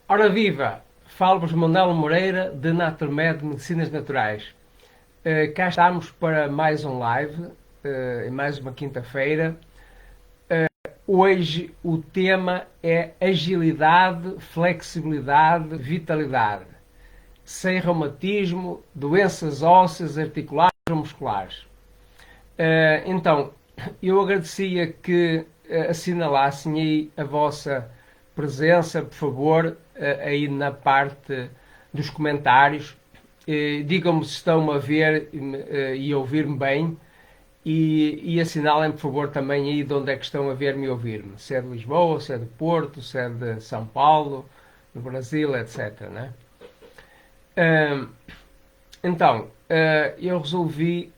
Ora viva! Falo-vos Manuel Moreira de Naturmed Medicinas Naturais. Cá estamos para mais um live, em mais uma quinta-feira. Hoje o tema é agilidade, flexibilidade, vitalidade. Sem reumatismo, doenças ósseas, articulares ou musculares. Então, eu agradecia que assinalassem aí a vossa presença, por favor, aí na parte dos comentários. Digam-me se estão a ver e a ouvir-me bem e assinalem, por favor, também aí de onde é que estão a ver-me e ouvir-me. Se é de Lisboa, se é de Porto, se é de São Paulo, do Brasil, etc. Né? Então, eu resolvi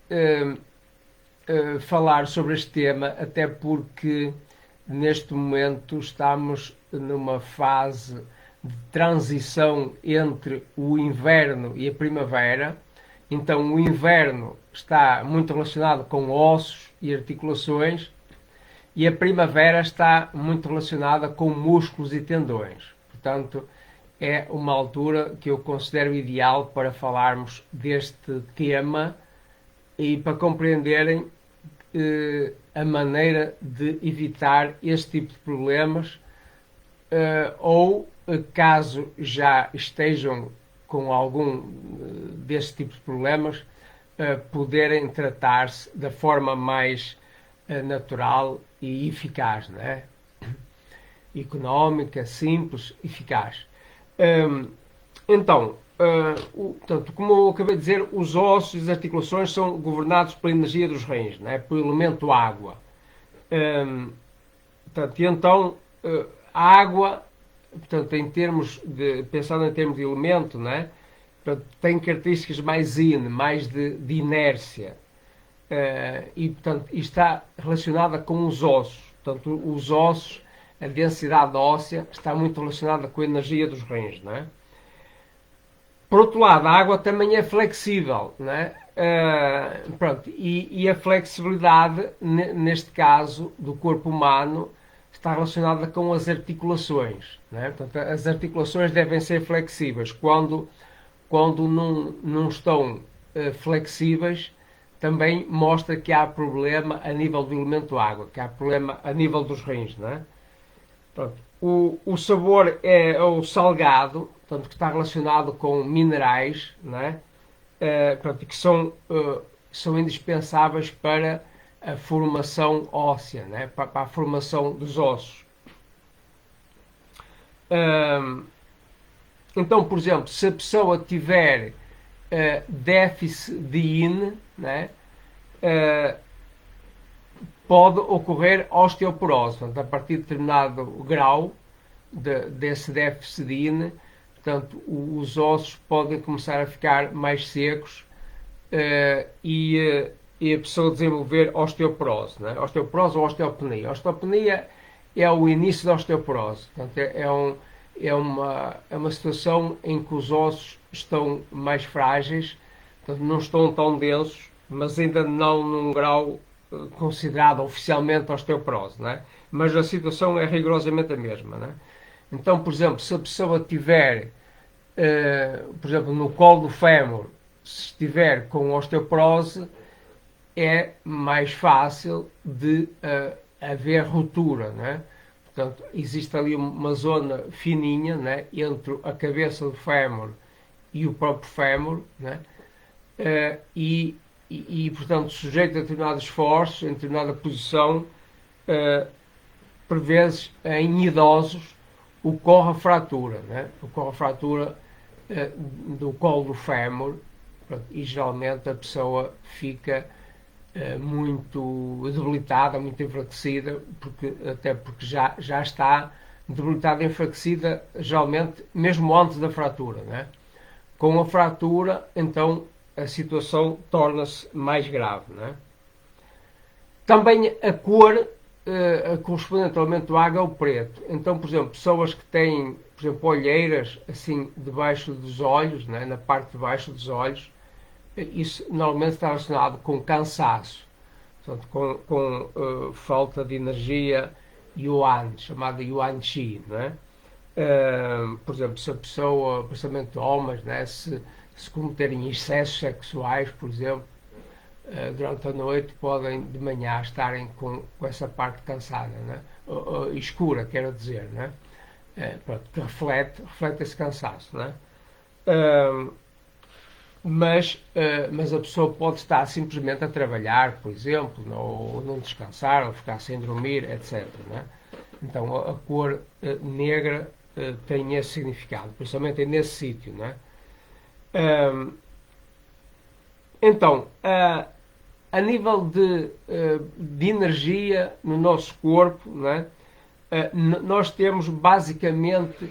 falar sobre este tema, até porque neste momento estamos numa fase de transição entre o inverno e a primavera. Então, o inverno está muito relacionado com ossos e articulações e a primavera está muito relacionada com músculos e tendões. Portanto, é uma altura que eu considero ideal para falarmos deste tema e para compreenderem a maneira de evitar este tipo de problemas ou caso já estejam com algum deste tipo de problemas poderem tratar-se da forma mais natural e eficaz, não é? Económica, simples, eficaz. Então, portanto, como eu acabei de dizer, os ossos e as articulações são governados pela energia dos rins, né? Pelo elemento água. Portanto, e então, a água, portanto, em termos de, pensando em termos de elemento, né? Portanto, tem características mais mais de inércia. E, portanto, está relacionada com os ossos. Portanto, os ossos, a densidade óssea, está muito relacionada com a energia dos rins, não é? Por outro lado, a água também é flexível, né? Pronto, e a flexibilidade, neste caso, do corpo humano, está relacionada com as articulações, né? Portanto, as articulações devem ser flexíveis. Quando não estão flexíveis, também mostra que há problema a nível do elemento água, que há problema a nível dos rins, né? Pronto. O sabor é o salgado, portanto, que está relacionado com minerais, né? Pronto, que são indispensáveis para a formação óssea, né? Para a formação dos ossos. Então, por exemplo, se a pessoa tiver déficit de yin, né? Pode ocorrer osteoporose, portanto, a partir de determinado grau desse déficit de yin, portanto, os ossos podem começar a ficar mais secos e a pessoa desenvolver osteoporose, né? Osteoporose ou osteopenia. A osteopenia é o início da osteoporose, portanto, é uma situação em que os ossos estão mais frágeis, portanto, não estão tão densos, mas ainda não num grau considerado oficialmente osteoporose, né? Mas a situação é rigorosamente a mesma, né? Então, por exemplo, se a pessoa tiver, por exemplo, no colo do fémur, se estiver com osteoporose, é mais fácil de haver ruptura, né? Portanto, existe ali uma zona fininha, né, entre a cabeça do fémur e o próprio fémur, né? Portanto, sujeito a determinados esforços, em determinada posição, por vezes em idosos, ocorre a fratura, né? Ocorre a fratura do colo do fémur, e geralmente a pessoa fica muito debilitada, muito enfraquecida, até porque já está debilitada e enfraquecida, geralmente, mesmo antes da fratura, né? Com a fratura, então, a situação torna-se mais grave, né? Também a cor correspondente ao elemento água é o preto. Então, por exemplo, pessoas que têm, por exemplo, olheiras assim debaixo dos olhos, né, na parte de baixo dos olhos, isso normalmente está relacionado com cansaço, portanto, com falta de energia yuan, chamada yuan qi, né? Por exemplo, se a pessoa, principalmente homens, né, se cometerem excessos sexuais, por exemplo, durante a noite podem de manhã estarem com essa parte cansada, né? Escura, quero dizer, né? Pronto, que reflete esse cansaço, né? Uh, mas a pessoa pode estar simplesmente a trabalhar, por exemplo, ou não descansar, ou ficar sem dormir, etc. Né? Então a cor negra tem esse significado, principalmente nesse sítio. Né? Um, então, a nível de energia no nosso corpo, né? Nós temos basicamente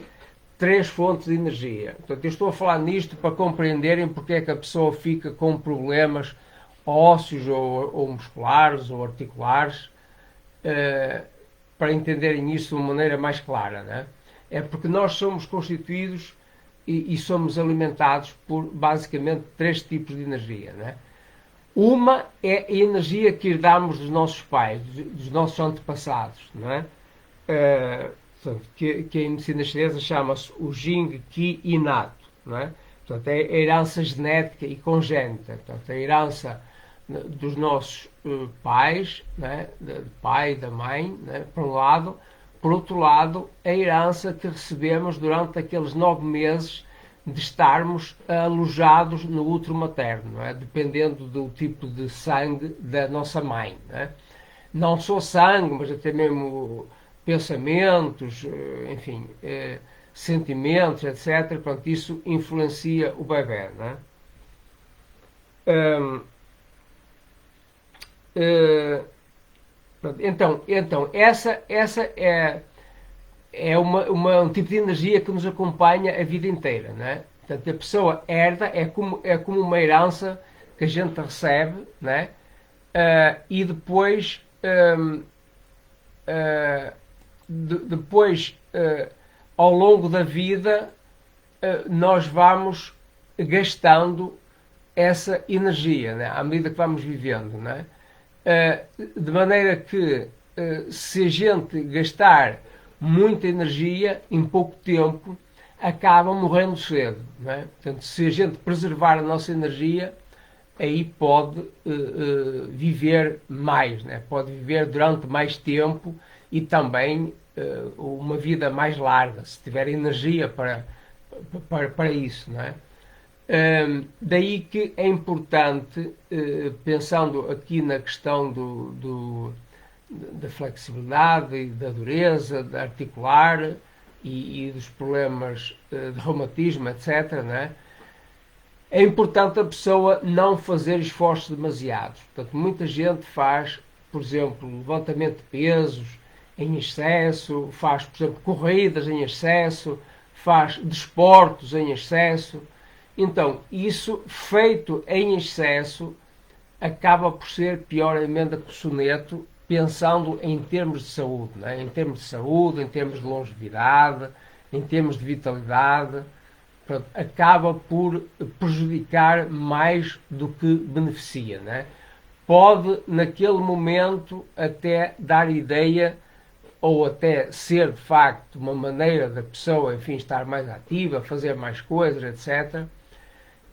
três fontes de energia. Portanto, eu estou a falar nisto para compreenderem porque é que a pessoa fica com problemas ósseos ou musculares ou articulares, para entenderem isso de uma maneira mais clara. Né? É porque nós somos constituídos e somos alimentados por basicamente três tipos de energia. Né? Uma é a energia que herdamos dos nossos pais, dos nossos antepassados. Não é? Que em medicina chinesa chama-se o Jing Qi inato, não é? Portanto, é a herança genética e congénita, portanto, a herança dos nossos pais, né, do pai e da mãe, né, por um lado, por outro lado, a herança que recebemos durante aqueles 9 meses de estarmos alojados no útero materno, não é? Dependendo do tipo de sangue da nossa mãe. Não só sangue, mas até mesmo pensamentos, enfim, sentimentos, etc. Pronto, isso influencia o bebê. Não é? Um, então essa é um tipo de energia que nos acompanha a vida inteira. Não é? Portanto, a pessoa herda, é como uma herança que a gente recebe, não é? E depois depois, ao longo da vida, nós vamos gastando essa energia, né? À medida que vamos vivendo. Né? De maneira que, se a gente gastar muita energia em pouco tempo, acaba morrendo cedo. Né? Portanto, se a gente preservar a nossa energia, aí pode viver mais, né? Pode viver durante mais tempo e também uma vida mais larga, se tiver energia para isso. Não é? Daí que é importante, pensando aqui na questão da flexibilidade e da dureza, da articular e dos problemas de reumatismo, etc., né? É importante a pessoa não fazer esforços demasiados. Portanto, muita gente faz, por exemplo, levantamento de pesos em excesso, faz, por exemplo, corridas em excesso, faz desportos em excesso. Então, isso feito em excesso acaba por ser pior emenda que o soneto, pensando em termos de saúde, né? Em termos de saúde, em termos de longevidade, em termos de vitalidade. Pronto, acaba por prejudicar mais do que beneficia. Né? Pode, naquele momento, até dar ideia ou até ser, de facto, uma maneira da pessoa, enfim, estar mais ativa, fazer mais coisas, etc.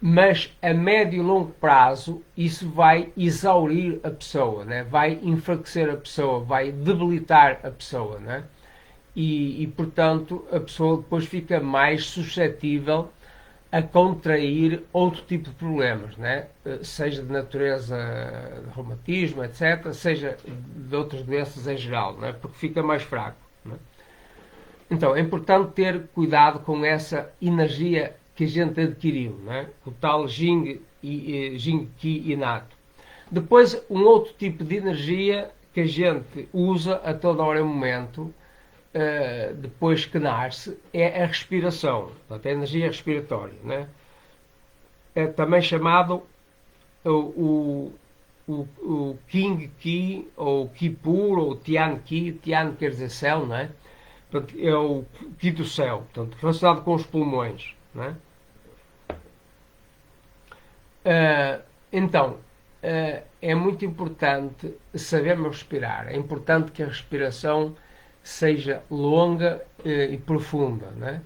Mas a médio e longo prazo isso vai exaurir a pessoa, né? Vai enfraquecer a pessoa, vai debilitar a pessoa. Né? Portanto, a pessoa depois fica mais suscetível a contrair outro tipo de problemas, né? Seja de natureza de reumatismo, etc., seja de outras doenças em geral, né? Porque fica mais fraco. Né? Então, é importante ter cuidado com essa energia que a gente adquiriu, né? O tal Jing Qi inato. Depois, um outro tipo de energia que a gente usa a toda hora e momento, depois que nasce, é a respiração, portanto, a energia respiratória. Né? É também chamado o, o King Qi, ou Qi puro, ou Tian Qi. Tian quer dizer céu, não é? Portanto, é o Qi do céu, portanto, relacionado com os pulmões. Não é? Então, é muito importante sabermos respirar. É importante que a respiração seja longa e profunda, né?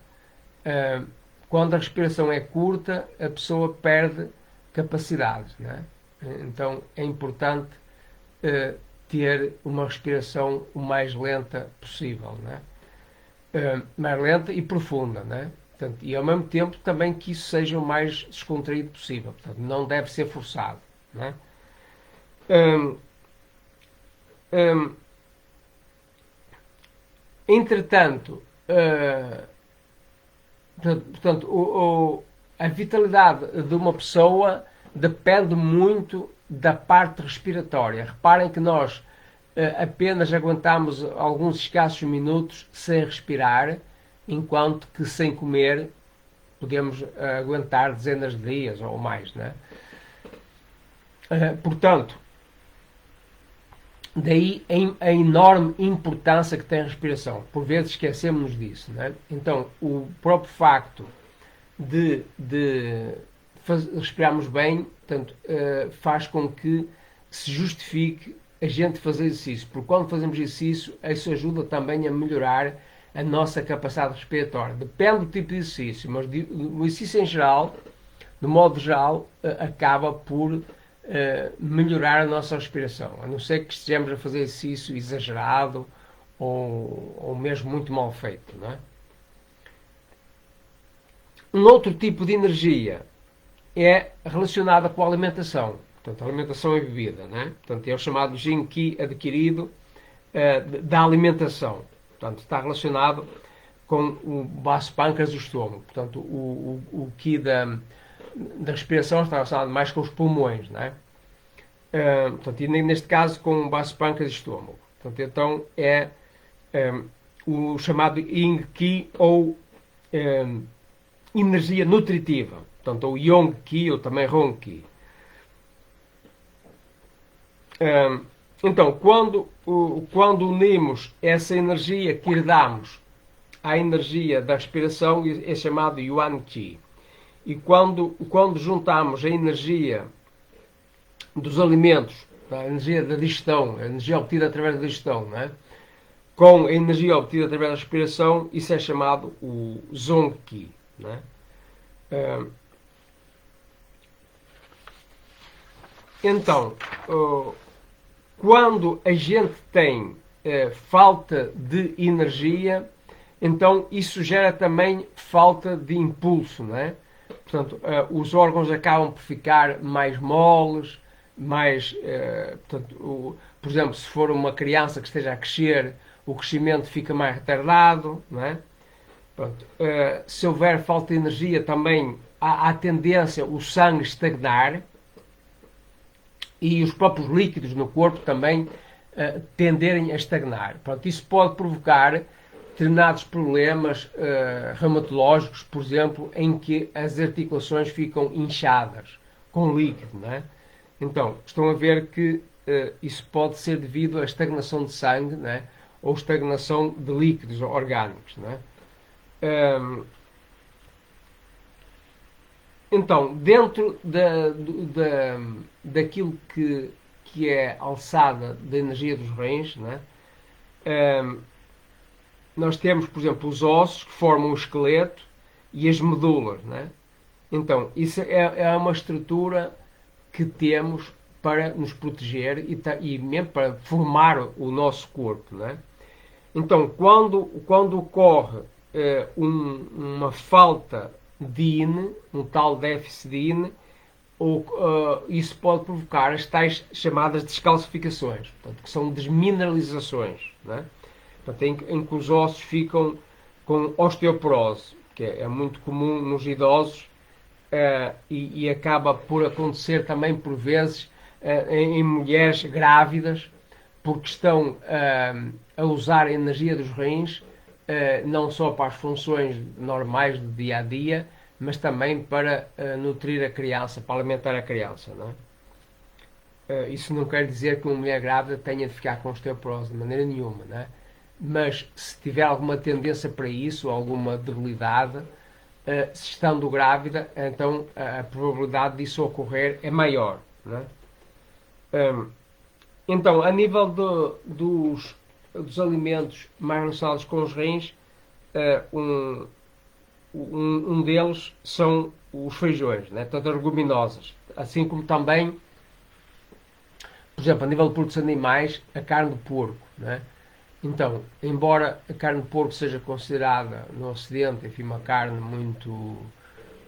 Quando a respiração é curta, a pessoa perde capacidades, né? Então é importante ter uma respiração o mais lenta possível, né? Mais lenta e profunda, né? Portanto, e ao mesmo tempo também que isso seja o mais descontraído possível. Portanto, não deve ser forçado, né? Hum, hum, Entretanto, portanto, a vitalidade de uma pessoa depende muito da parte respiratória. Reparem que nós apenas aguentamos alguns escassos minutos sem respirar, enquanto que sem comer podemos aguentar dezenas de dias ou mais, né? Portanto, daí a enorme importância que tem a respiração. Por vezes esquecemos-nos disso, né? Então, o próprio facto de respirarmos bem, portanto, faz com que se justifique a gente fazer exercício, porque quando fazemos exercício, isso ajuda também a melhorar a nossa capacidade respiratória. Depende do tipo de exercício, mas o exercício em geral, de modo geral, acaba por melhorar a nossa respiração, a não ser que estejamos a fazer exercício exagerado ou mesmo muito mal feito, não é? Um outro tipo de energia é relacionada com a alimentação. Portanto, a alimentação e bebida, né? Portanto, é o chamado Jin-Ki adquirido da alimentação. Portanto, está relacionado com o baço pâncreas do estômago. Portanto, o Ki da respiração está relacionado mais com os pulmões, né? Portanto, e neste caso com o baço pâncreas do estômago. Portanto, então é o chamado Yin-Ki ou energia nutritiva. Portanto, ou Yong-Ki ou também Rong-Ki. Então, quando unimos essa energia que herdamos à energia da respiração, é chamado Yuan-Qi. E quando juntamos a energia dos alimentos, a energia da digestão, a energia obtida através da digestão, né, com a energia obtida através da respiração, isso é chamado o Zong-Qi. Né? Então, quando a gente tem falta de energia, então isso gera também falta de impulso, não é? Portanto, os órgãos acabam por ficar mais moles, mais, portanto, por exemplo, se for uma criança que esteja a crescer, o crescimento fica mais retardado, não é? Pronto. Se houver falta de energia também há tendência o sangue estagnar e os próprios líquidos no corpo também tenderem a estagnar. Pronto, isso pode provocar determinados problemas reumatológicos, por exemplo, em que as articulações ficam inchadas com líquido, não é? Então, estão a ver que isso pode ser devido à estagnação de sangue, não é? Ou estagnação de líquidos orgânicos, não é? Então, dentro daquilo que é a alçada da energia dos rins, né? Nós temos, por exemplo, os ossos que formam o esqueleto e as medulas. Né? Então, isso é uma estrutura que temos para nos proteger e mesmo para formar o nosso corpo. Né? Então, quando ocorre uma falta de yin, um tal déficit de yin, isso pode provocar as tais chamadas descalcificações, portanto, que são desmineralizações, né? Portanto, em que os ossos ficam com osteoporose, que é muito comum nos idosos e acaba por acontecer também por vezes em mulheres grávidas, porque estão a usar a energia dos rins não só para as funções normais do dia a dia, mas também para nutrir a criança, para alimentar a criança. Não é? Isso não quer dizer que uma mulher grávida tenha de ficar com osteoporose de maneira nenhuma, não é? Mas se tiver alguma tendência para isso, alguma debilidade, se estando grávida, então a probabilidade disso ocorrer é maior. Não é? Então, a nível dos alimentos mais relacionados com os rins, um deles são os feijões, né? Portanto, as leguminosas. Assim como também, por exemplo, a nível de produtos animais, a carne de porco, né? Então, embora a carne de porco seja considerada no Ocidente, enfim, uma carne muito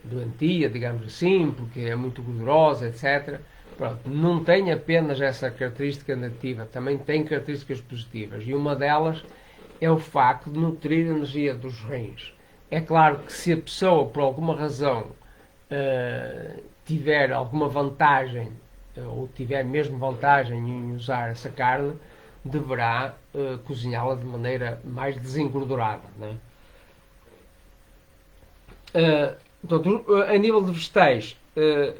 doentia, digamos assim, porque é muito gordurosa, etc. Pronto, não tem apenas essa característica negativa, também tem características positivas. E uma delas é o facto de nutrir a energia dos rins. É claro que se a pessoa, por alguma razão, tiver alguma vantagem, ou tiver mesmo vantagem em usar essa carne, deverá cozinhá-la de maneira mais desengordurada, né? Portanto, a nível de vegetais,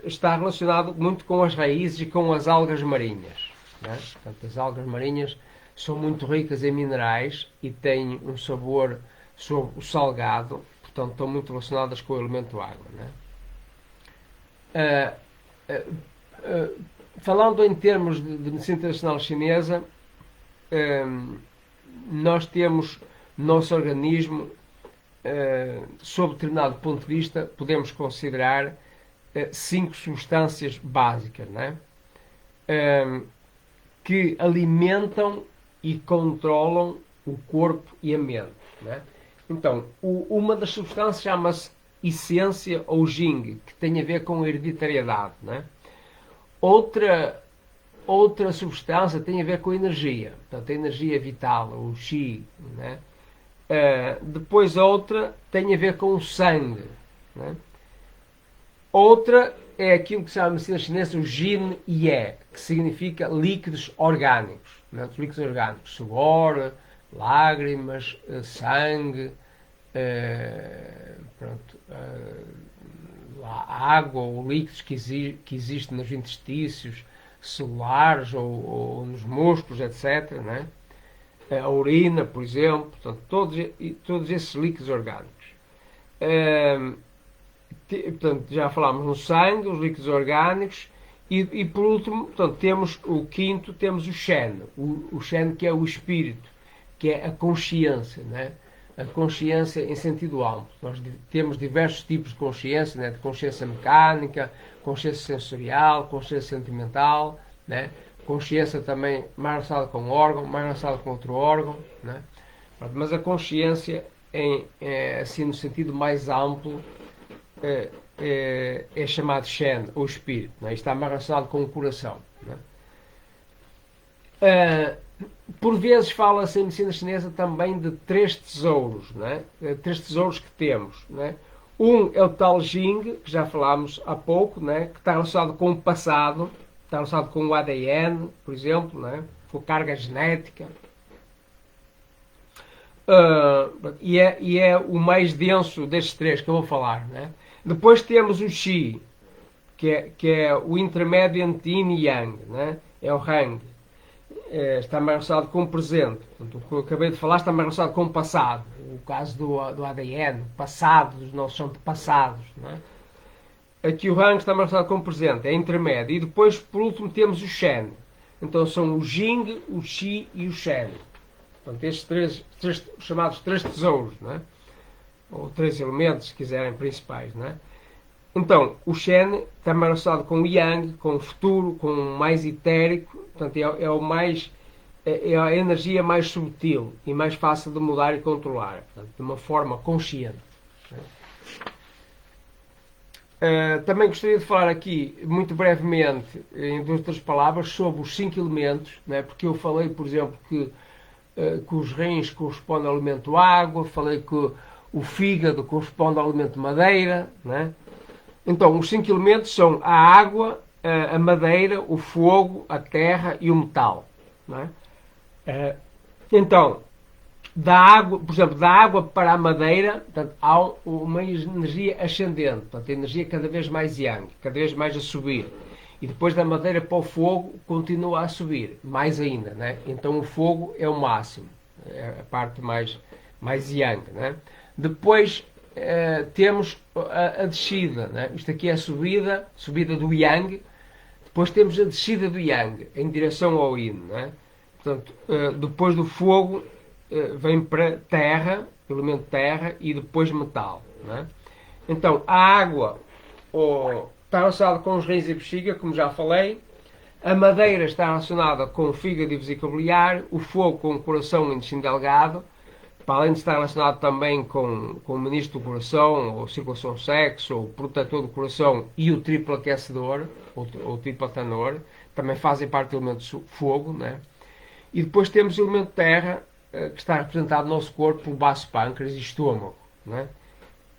está relacionado muito com as raízes e com as algas marinhas, né? Portanto, as algas marinhas são muito ricas em minerais e têm um sabor salgado, portanto, estão muito relacionadas com o elemento água, né? Uh, uh, Falando em termos de medicina tradicional chinesa, nós temos no nosso organismo, sob determinado ponto de vista, podemos considerar 5 substâncias básicas, né? Que alimentam e controlam o corpo e a mente, né? Então, uma das substâncias chama-se essência ou Jing, que tem a ver com a hereditariedade, né? Outra substância tem a ver com a energia, portanto, a energia vital, o Qi, né? Depois outra tem a ver com o sangue, né? Outra é aquilo que se chama na medicina chinesa o Jin Ye, que significa líquidos orgânicos, né? Os líquidos orgânicos, suor, lágrimas, sangue, pronto, a água ou líquidos que existem nos interstícios celulares ou nos músculos, etc., né? A urina, por exemplo, portanto, todos esses líquidos orgânicos. Portanto, já falámos no sangue, os líquidos orgânicos, e por último, portanto, temos o quinto, temos o Shen, o Shen, que é o espírito, que é a consciência, né? A consciência em sentido amplo. Nós temos diversos tipos de consciência, né? De consciência mecânica, consciência sensorial, consciência sentimental, né? Consciência também mais relacionada com um órgão, mais relacionada com outro órgão, né? Mas a consciência, assim no sentido mais amplo, é chamado Shen, ou espírito, né? Está mais relacionado com o coração, né? Por vezes fala-se em medicina chinesa também de 3 tesouros, né? 3 tesouros que temos, né? Um é o tal Jing, que já falámos há pouco, né? Que está relacionado com o passado, está relacionado com o ADN, por exemplo, né? Com a carga genética. E é o mais denso destes 3 que eu vou falar, né? Depois temos o Qi, que é o intermédio entre Yin e Yang, né? É o Hang. Está mais relacionado com o presente. Portanto, o que eu acabei de falar está mais relacionado com o passado. O caso do ADN, passado, dos nossos antepassados, né? Aqui o Hang está mais relacionado com o presente, é intermédio. E depois, por último, temos o Shen. Então são o Jing, o Qi e o Shen. Portanto, estes três chamados 3 tesouros, né? Ou 3 elementos, se quiserem, principais, né? Então, o Shen está mais relacionado com o Yang, com o futuro, com o mais etérico. Portanto, é a energia mais subtil e mais fácil de mudar e controlar, portanto, de uma forma consciente, né? Também gostaria de falar aqui, muito brevemente, em 2 ou 3 palavras, sobre os 5 elementos, né? Porque eu falei, por exemplo, que os rins correspondem ao elemento água, falei que o fígado corresponde ao elemento madeira, né? Então, os 5 elementos são a água, a madeira, o fogo, a terra e o metal, não é? Então, da água, por exemplo, da água para a madeira, portanto, há uma energia ascendente, portanto, a energia cada vez mais yang, cada vez mais a subir. E depois da madeira para o fogo continua a subir, mais ainda, né? Então o fogo é o máximo, é a parte mais yang, né? Depois temos a descida, né? Isto aqui é a subida do yang. Depois temos a descida do yang, em direção ao yin, né? Portanto, depois do fogo vem para terra, elemento terra, e depois metal. Não é? Então, a água está relacionada com os rins e bexiga, como já falei. A madeira está relacionada com o fígado e vesícula biliar. O fogo com o coração e intestino delgado. Para além de estar relacionado também com o ministro do coração, ou circulação sexo, ou protetor do coração e o triplo aquecedor, ou triplo tenor, também fazem parte do elemento fogo. Né? E depois temos o elemento terra, que está representado no nosso corpo por baço, pâncreas e estômago. Né?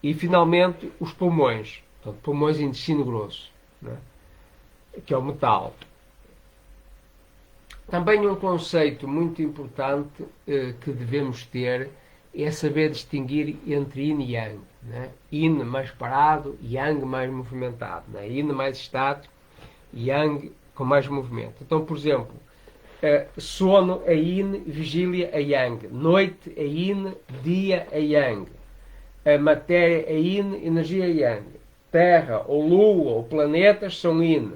E finalmente os pulmões, portanto, pulmões e intestino grosso, né? Que é o metal. Também um conceito muito importante que devemos ter é saber distinguir entre yin e yang. Né? Yin mais parado, yang mais movimentado. Né? Yin mais estático, yang com mais movimento. Então, por exemplo, sono é yin, vigília é yang. Noite é yin, dia é yang. A matéria é yin, energia é yang. Terra, ou lua, ou planetas são yin.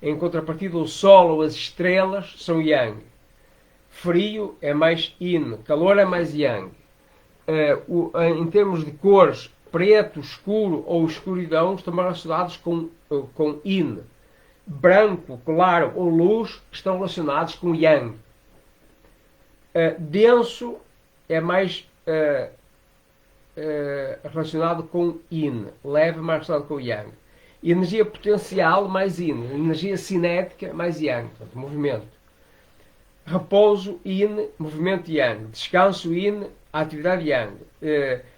Em contrapartida, o sol ou as estrelas são yang. Frio é mais yin, calor é mais yang. Em termos de cores, preto, escuro ou escuridão estão relacionados com yin. Branco, claro ou luz estão relacionados com yang. Denso é mais relacionado com yin. Leve mais relacionado com yang. Energia potencial mais yin. Energia cinética mais yang. Portanto, movimento. Repouso yin, movimento yang. Descanso yin, atividade yang.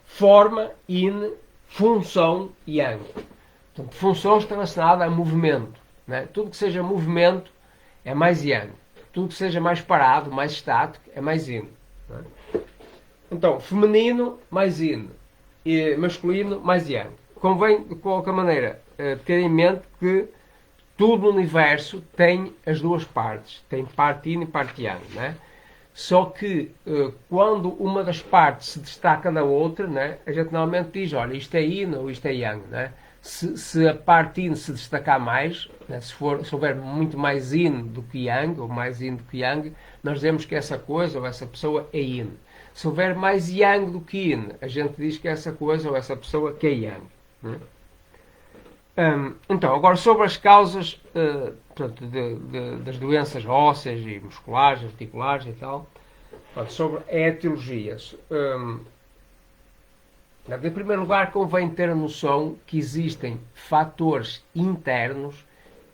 Forma yin, função yang. Portanto, função está relacionada a movimento. Né? Tudo que seja movimento é mais yang. Tudo que seja mais parado, mais estático, é mais yin. Né? Então, feminino, mais yin. E masculino, mais yang. Convém, de qualquer maneira, ter em mente que tudo no universo tem as duas partes. Tem parte yin e parte yang. Né? Só que quando uma das partes se destaca da outra, né, a gente normalmente diz, olha, isto é yin ou isto é yang. Né? Se a parte yin se destacar mais, né, se houver muito mais yin do que yang, ou mais yin do que yang, nós dizemos que essa coisa ou essa pessoa é yin. Se houver mais yang do que yin, a gente diz que essa coisa ou essa pessoa que é yang. Né? Então, agora sobre as causas portanto, das doenças ósseas e musculares, articulares e tal, portanto, sobre a etiologia. Em primeiro lugar, convém ter a noção que existem fatores internos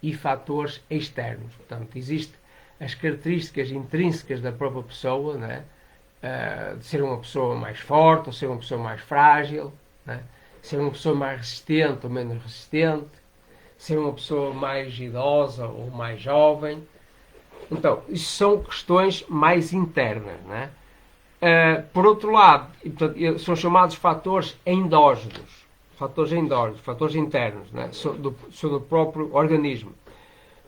e fatores externos. Portanto, existem as características intrínsecas da própria pessoa, né? De ser uma pessoa mais forte ou ser uma pessoa mais frágil, né? Ser uma pessoa mais resistente ou menos resistente, ser uma pessoa mais idosa ou mais jovem. Então, isso são questões mais internas, né? Por outro lado, portanto, são chamados fatores endógenos, fatores internos, né? Sobre o próprio organismo.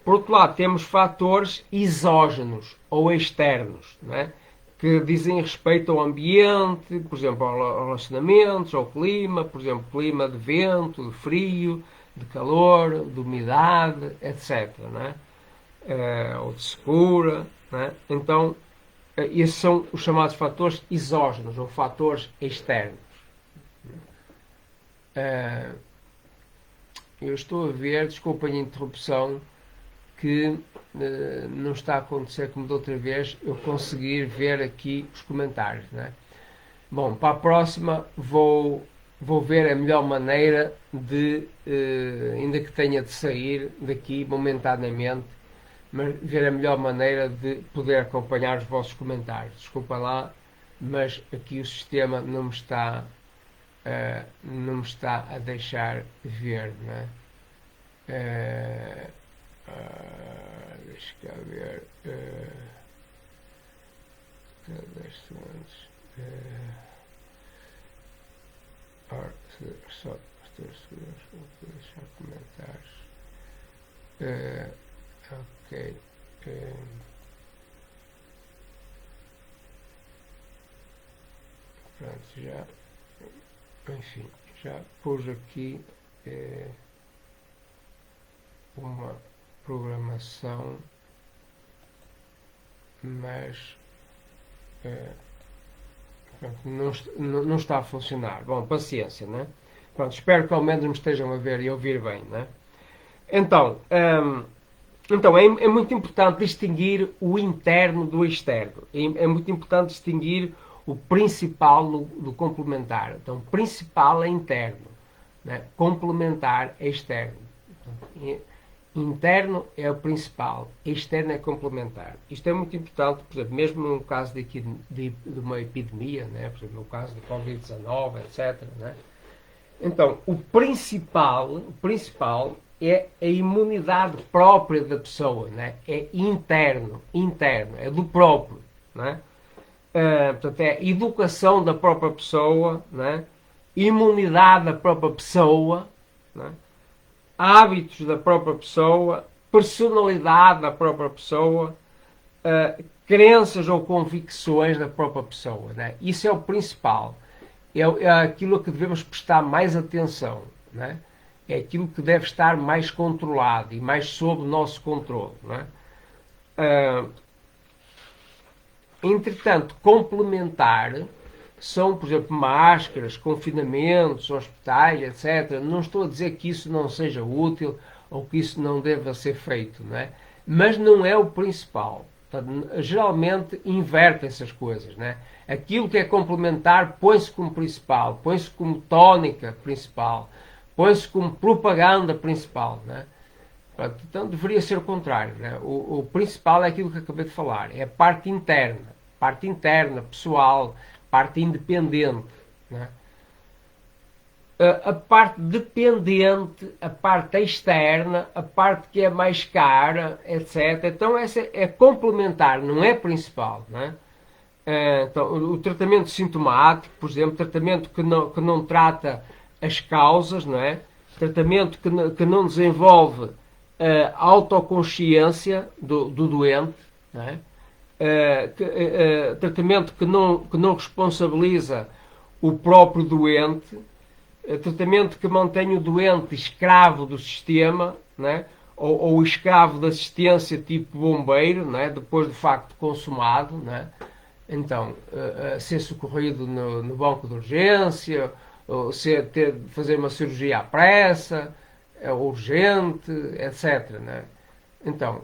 Por outro lado, temos fatores exógenos ou externos, né? Que dizem respeito ao ambiente, por exemplo, aos relacionamentos, ao clima, por exemplo, clima de vento, de frio, de calor, de umidade, etc. Né? Ou de secura. Né? Então, esses são os chamados fatores exógenos, ou fatores externos. Eu estou a ver, desculpem a interrupção, que não está a acontecer como da outra vez, eu conseguir ver aqui os comentários. Né? Bom, para a próxima vou ver a melhor maneira de, ainda que tenha de sair daqui momentaneamente, mas ver a melhor maneira de poder acompanhar os vossos comentários. Desculpa lá, mas aqui o sistema não me está a deixar ver. Né? Deixa cá ver. Só deixar comentários. Ok. Pronto, já. Enfim, já pus aqui uma programação mas pronto, não está a funcionar. Bom, paciência, né? Pronto, espero que ao menos me estejam a ver e a ouvir bem, né? Então, é muito importante distinguir o interno do externo. É muito importante distinguir o principal do complementar. Então, principal é interno, né? Complementar é externo. Interno é o principal, externo é complementar. Isto é muito importante, por exemplo, mesmo no caso de uma epidemia, né? Por exemplo, no caso de Covid-19, etc. Né? Então, o principal é a imunidade própria da pessoa, né? É interno, é do próprio. Né? Portanto, é a educação da própria pessoa, né? Imunidade da própria pessoa, né? Hábitos da própria pessoa, personalidade da própria pessoa, crenças ou convicções da própria pessoa. Né? Isso é o principal. É aquilo a que devemos prestar mais atenção. Né? É aquilo que deve estar mais controlado e mais sob o nosso controle. Né? Entretanto, complementar são, por exemplo, máscaras, confinamentos, hospitais, etc. Não estou a dizer que isso não seja útil ou que isso não deva ser feito, não é? Mas não é o principal. Portanto, geralmente invertem-se as coisas, né? Aquilo que é complementar põe-se como principal, põe-se como tónica principal, põe-se como propaganda principal, né? Então deveria ser o contrário, né? O principal é aquilo que acabei de falar, é a parte interna, pessoal, parte independente. Né? A parte dependente, a parte externa, a parte que é mais cara, etc. Então essa é complementar, não é principal. Né? Então, o tratamento sintomático, por exemplo, tratamento que não trata as causas, não é? Tratamento que não desenvolve a autoconsciência do doente, não é? Tratamento que não responsabiliza o próprio doente, tratamento que mantém o doente escravo do sistema, né? ou escravo da assistência tipo bombeiro, né? Depois do facto consumado, né? Então, ser socorrido no banco de urgência, ou ter de fazer uma cirurgia à pressa, urgente, etc. Né? Então,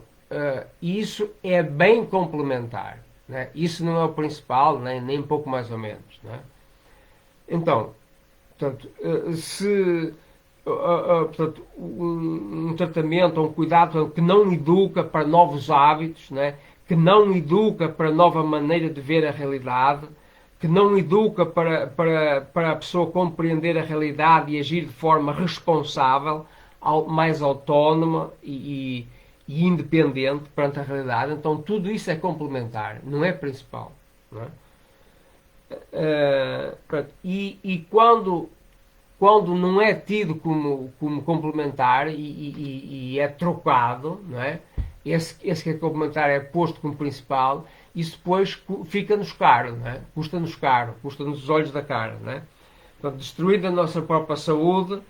isso é bem complementar. Né? Isso não é o principal, nem pouco mais ou menos. Né? Então, portanto, se portanto, um tratamento ou um cuidado portanto, que não educa para novos hábitos, né? Que não educa para nova maneira de ver a realidade, que não educa para a pessoa compreender a realidade e agir de forma responsável, mais autónoma e independente perante a realidade. Então tudo isso é complementar, não é principal. Não é? E quando não é tido como complementar e é trocado, não é? Esse que é complementar é posto como principal, isso depois fica-nos caro, não é? Custa-nos caro, custa-nos os olhos da cara. Não é? Portanto, destruindo a nossa própria saúde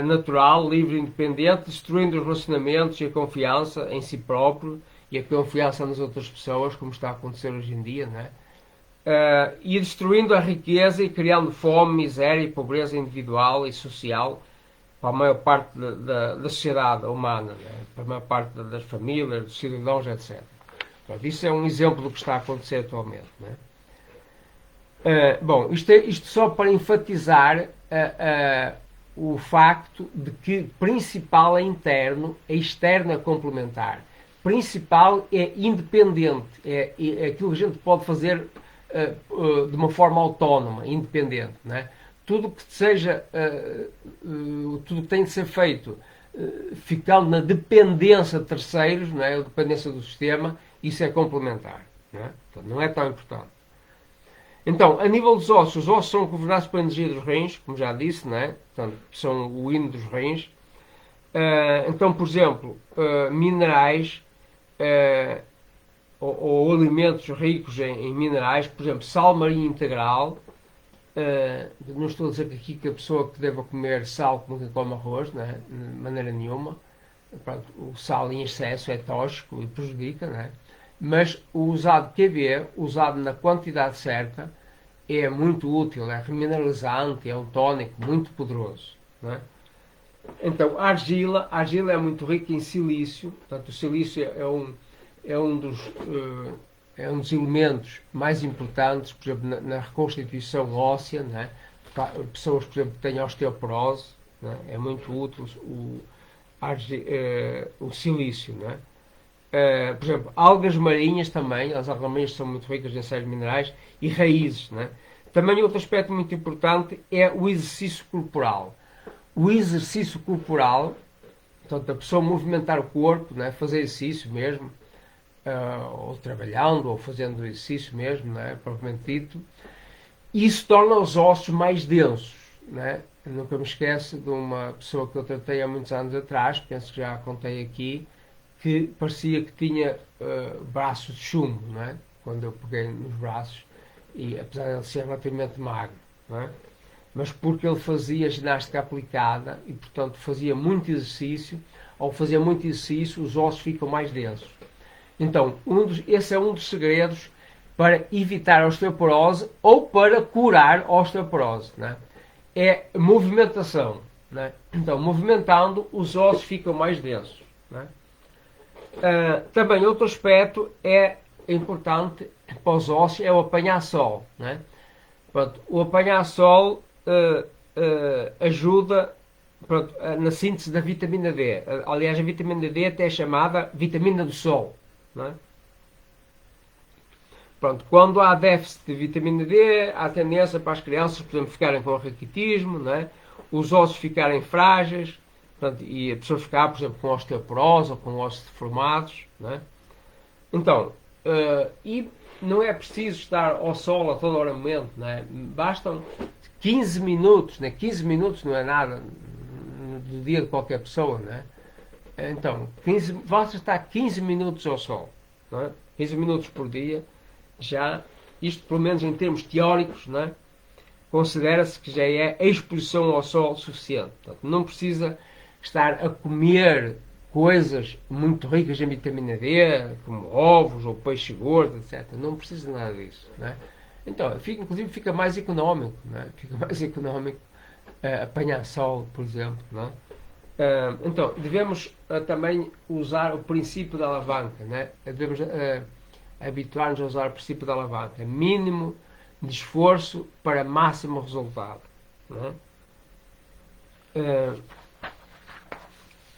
natural, livre e independente, destruindo os relacionamentos e a confiança em si próprio e a confiança nas outras pessoas, como está a acontecer hoje em dia, não é? E destruindo a riqueza e criando fome, miséria e pobreza individual e social para a maior parte da sociedade humana, né? Para a maior parte das famílias, dos cidadãos, etc. Pronto, isso é um exemplo do que está a acontecer atualmente. Né? Bom, isto só para enfatizar o facto de que principal é interno, externo é complementar. Principal é independente, é aquilo que a gente pode fazer de uma forma autónoma, independente. Né? Tudo que seja, tudo que tem de ser feito ficando na dependência de terceiros, não é? A dependência do sistema, isso é complementar. Não é? Portanto, não é tão importante. Então, a nível dos ossos, os ossos são governados pela energia dos rins, como já disse, não é? Portanto, são o hino dos rins. Então, por exemplo, minerais ou alimentos ricos em minerais, por exemplo, sal marinho integral. Não estou a dizer aqui que a pessoa que deva comer sal como quem come arroz, não é? De maneira nenhuma. Pronto, o sal em excesso é tóxico e prejudica, não é? Mas o usado QB, usado na quantidade certa, é muito útil, é remineralizante, é um tónico muito poderoso. Não é? Então, a argila é muito rica em silício, portanto, o silício é um dos, é um dos elementos mais importantes, por exemplo, na reconstituição óssea, né? Pessoas, por exemplo, que têm osteoporose, né? É muito útil o silício, né? Por exemplo, algas marinhas também, as algas marinhas são muito ricas em sais minerais e raízes, né? Também outro aspecto muito importante é o exercício corporal. O exercício corporal, portanto, a pessoa movimentar o corpo, né? Fazer exercício mesmo, ou trabalhando, ou fazendo exercício mesmo, né? Propriamente dito, isso torna os ossos mais densos, né? Eu nunca me esqueço de uma pessoa que eu tratei há muitos anos atrás, penso que já contei aqui, que parecia que tinha braços de chumbo, não é? Quando eu peguei nos braços, e apesar de ele ser relativamente magro, não é? Mas porque ele fazia ginástica aplicada e, portanto, fazia muito exercício. Ao fazer muito exercício, os ossos ficam mais densos. Então, esse é um dos segredos para evitar a osteoporose ou para curar a osteoporose, não é? É movimentação, não é? Então, movimentando, os ossos ficam mais densos, não é? Também outro aspecto é importante para os ossos é o apanhar sol, né? Pronto, o apanhar sol ajuda, pronto, na síntese da vitamina D. Aliás, a vitamina D até é chamada vitamina do sol, né? Pronto, quando há déficit de vitamina D, há tendência para as crianças, por exemplo, ficarem com raquitismo, né? Os ossos ficarem frágeis, portanto, e a pessoa ficar, por exemplo, com osteoporose ou com ossos deformados, né? Então, e não é preciso estar ao sol a todo momento, né? Bastam 15 minutos, né? 15 minutos não é nada do dia de qualquer pessoa, né? Então, basta estar 15 minutos ao sol, né? 15 minutos por dia, já, isto pelo menos em termos teóricos, né? Considera-se que já é a exposição ao sol suficiente. Portanto, não precisa estar a comer coisas muito ricas em vitamina D, como ovos ou peixe gordo, etc. Não precisa nada disso, né? Então, inclusive fica mais económico, né? Fica mais económico apanhar sol, por exemplo, né? Então, devemos também usar o princípio da alavanca, né? Devemos habituar-nos a usar o princípio da alavanca. Mínimo de esforço para máximo resultado, né?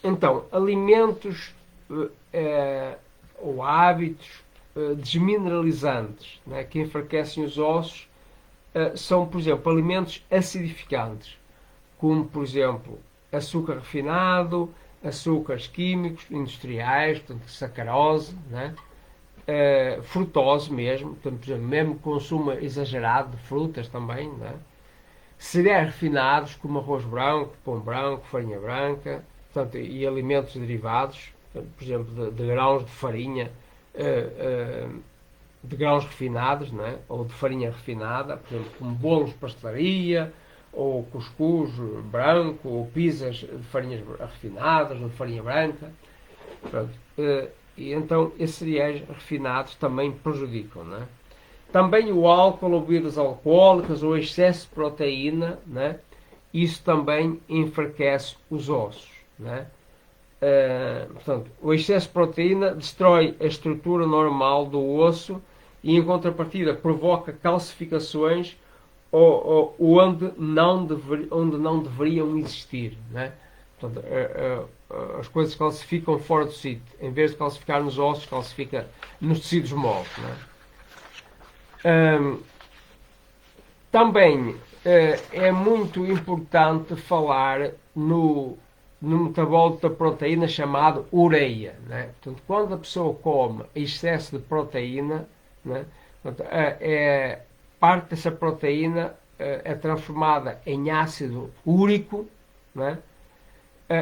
Então, alimentos ou hábitos desmineralizantes, né, que enfraquecem os ossos são, por exemplo, alimentos acidificantes, como, por exemplo, açúcar refinado, açúcares químicos, industriais, portanto, sacarose, né, frutose mesmo, portanto, por exemplo, mesmo consumo exagerado de frutas também, né, cereais refinados, como arroz branco, pão branco, farinha branca, portanto, e alimentos derivados, por exemplo, de grãos de farinha, de grãos refinados, não é? Ou de farinha refinada, por exemplo, como bolos de pastelaria, ou cuscuz branco, ou pizzas de farinhas refinadas, ou de farinha branca. Pronto. E então, esses cereais refinados também prejudicam, não é? Também o álcool, ou bebidas alcoólicas, ou excesso de proteína, né? Isso também enfraquece os ossos, né? Portanto, o excesso de proteína destrói a estrutura normal do osso e, em contrapartida, provoca calcificações onde não deveriam existir, né? Portanto, as coisas calcificam fora do sítio. Em vez de calcificar nos ossos, calcifica nos tecidos moles, né? Também é muito importante falar no metabólito da proteína chamado ureia, né? Portanto, quando a pessoa come excesso de proteína, né? Portanto, parte dessa proteína é transformada em ácido úrico, né?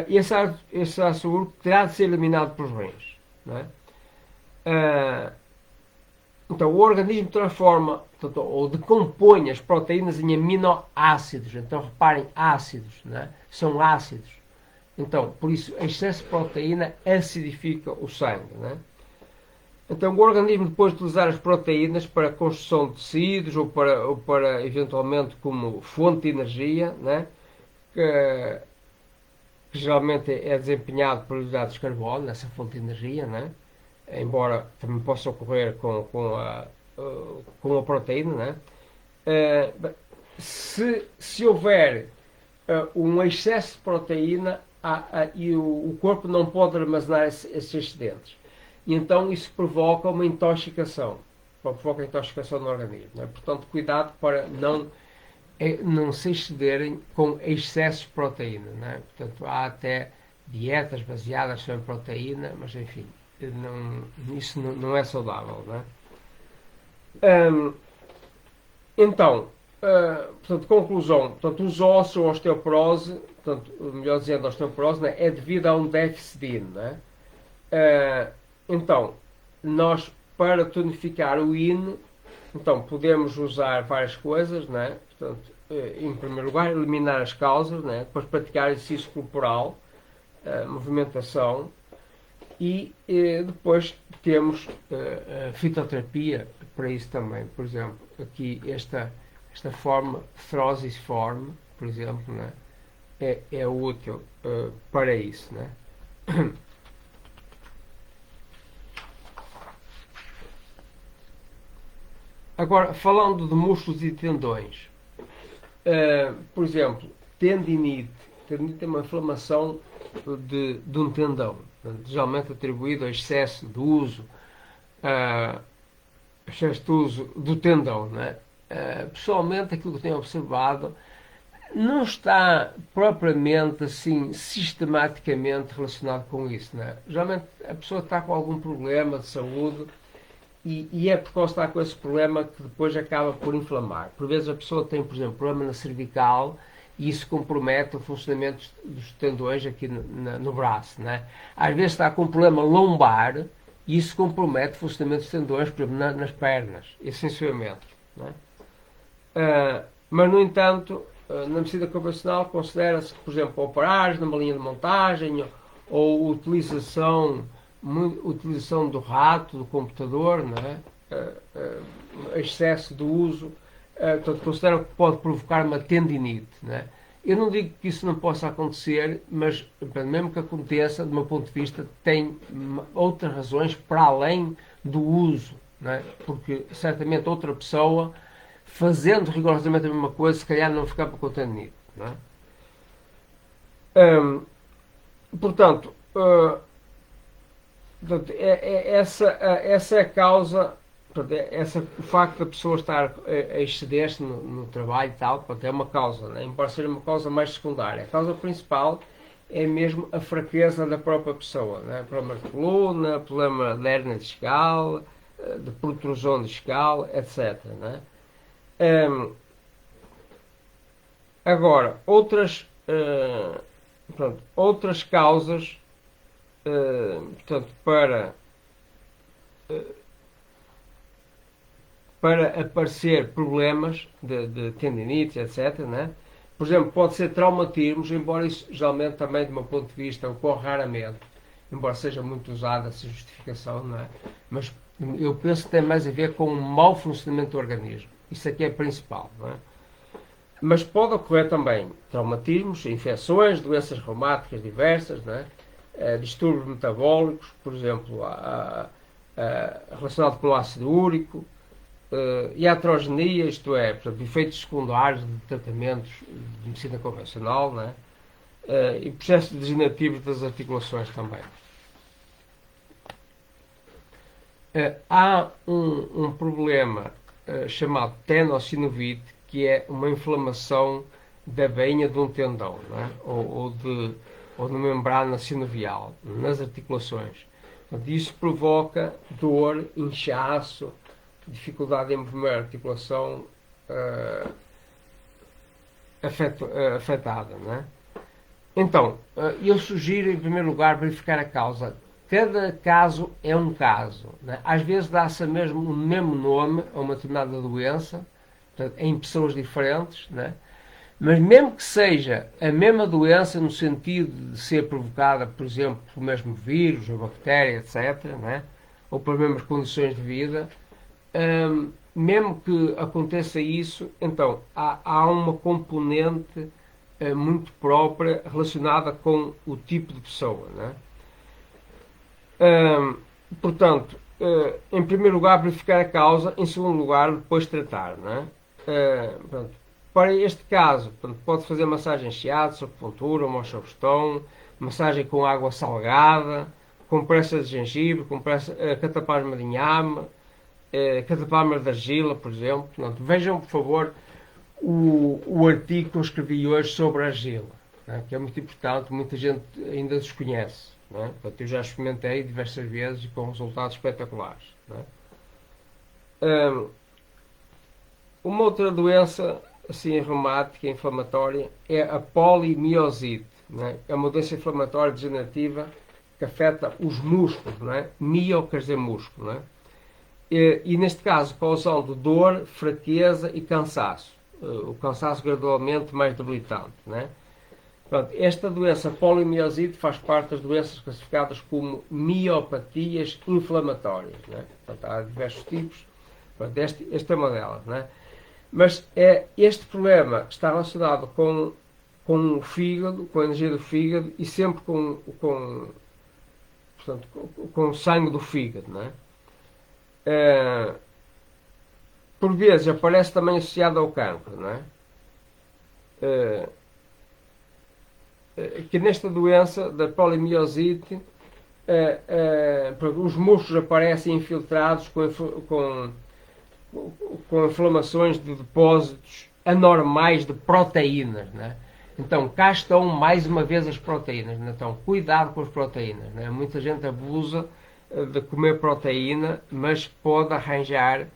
E esse ácido úrico terá de ser eliminado pelos rins, né? Então, o organismo transforma, portanto, ou decompõe as proteínas em aminoácidos. Então, reparem, ácidos, né? São ácidos. Então, por isso, excesso de proteína acidifica o sangue, né? Então, o organismo, depois de utilizar as proteínas para a construção de tecidos ou para eventualmente como fonte de energia, né? que, que geralmente é desempenhado por hidratos de carbono, nessa fonte de energia, né? Embora também possa ocorrer com a proteína. Né? Se houver um excesso de proteína e o corpo não pode armazenar esses excedentes. E então isso provoca uma intoxicação. Provoca intoxicação no organismo. Né? Portanto, cuidado para não se excederem com excesso de proteína. Né? Portanto, há até dietas baseadas sobre proteína, mas enfim, isso não é saudável. Né? Então, portanto, conclusão, portanto, os ossos, a osteoporose, portanto, melhor dizendo, a osteoporose, né, é devido a um déficit de yin. Né? Então, nós, para tonificar o yin, então, podemos usar várias coisas, né? Portanto, em primeiro lugar, eliminar as causas, né? Depois praticar exercício corporal, movimentação, e depois temos a fitoterapia para isso também. Por exemplo, aqui esta forma, Throsis Form, por exemplo, né? é útil para isso. Né? Agora, falando de músculos e tendões, por exemplo, tendinite. Tendinite é uma inflamação de um tendão, geralmente atribuído ao excesso de uso, do tendão. Né? Pessoalmente, aquilo que tenho observado não está propriamente assim sistematicamente relacionado com isso. Né? Geralmente a pessoa está com algum problema de saúde e é por causa de estar com esse problema que depois acaba por inflamar. Por vezes a pessoa tem, por exemplo, problema na cervical e isso compromete o funcionamento dos tendões aqui no braço. Né? Às vezes está com um problema lombar e isso compromete o funcionamento dos tendões, por exemplo, nas pernas, essencialmente. Né? Mas, no entanto, na medicina convencional considera-se que, por exemplo, operares numa linha de montagem ou utilização do rato, do computador, né? Excesso de uso, portanto, consideram que pode provocar uma tendinite. Né? Eu não digo que isso não possa acontecer, mas mesmo que aconteça, do meu ponto de vista, tem outras razões para além do uso. Né? Porque certamente outra pessoa, fazendo rigorosamente a mesma coisa, se calhar não ficava com tendinite. Né? Portanto, essa é a causa, portanto, o facto da pessoa estar a exceder-se no trabalho e tal, portanto, é uma causa, né? Embora seja uma causa mais secundária. A causa principal é mesmo a fraqueza da própria pessoa, né? Problema de coluna, problema de hérnia discal, de protrusão discal, etc. Né? Agora, outras causas, portanto, para aparecer problemas de tendinites, etc. Né? Por exemplo, pode ser traumatismos, embora isso geralmente também, do meu ponto de vista, ocorre raramente, embora seja muito usada essa justificação, não é? Mas eu penso que tem mais a ver com um mau funcionamento do organismo. Isso aqui é principal, não é? Mas pode ocorrer também traumatismos, infecções, doenças reumáticas diversas, não é? Distúrbios metabólicos, por exemplo, relacionado com o ácido úrico, iatrogenia, isto é, portanto, efeitos secundários de tratamentos de medicina convencional, não é? E processos degenerativos das articulações também. Há um problema chamado tenossinovite, que é uma inflamação da bainha de um tendão, não é? ou na membrana sinovial, nas articulações. Portanto, isso provoca dor, inchaço, dificuldade em mover a articulação afetada. Não é? Então, eu sugiro, em primeiro lugar, verificar a causa. Cada caso é um caso. Né? Às vezes dá-se mesmo o mesmo nome a uma determinada doença, portanto, em pessoas diferentes, né? Mas mesmo que seja a mesma doença no sentido de ser provocada, por exemplo, pelo mesmo vírus, ou bactéria, etc., né? ou pelas mesmas condições de vida, mesmo que aconteça isso, então há uma componente muito própria relacionada com o tipo de pessoa, né? Portanto, em primeiro lugar, verificar a causa, em segundo lugar, depois tratar, né? Portanto, para este caso, portanto, pode fazer massagem shiatsu, acupuntura, moxobustão, massagem com água salgada, compressa de gengibre, cataplasma de inhame, cataplasma de argila, por exemplo. Portanto, vejam, por favor, o artigo que eu escrevi hoje sobre a argila, né, que é muito importante, muita gente ainda desconhece. Né? Portanto, eu já experimentei diversas vezes e com resultados espetaculares. Né? Uma outra doença assim, reumática, inflamatória, é a polimiosite. Né? É uma doença inflamatória degenerativa que afeta os músculos. Né? Mio quer dizer músculo. Né? E neste caso, causando dor, fraqueza e cansaço. O cansaço gradualmente mais debilitante. Né? Pronto, esta doença polimiosite faz parte das doenças classificadas como miopatias inflamatórias. Né? Portanto, há diversos tipos. Pronto, este é uma delas. Né? Mas este problema está relacionado com o fígado, com a energia do fígado e sempre portanto, com o sangue do fígado. Não é? Por vezes aparece também associado ao cancro. Não é? Que nesta doença da polimiosite os músculos aparecem infiltrados com inflamações de depósitos anormais de proteínas. Né? Então, cá estão mais uma vez as proteínas. Né? Então, cuidado com as proteínas. Né? Muita gente abusa de comer proteína, mas pode arranjar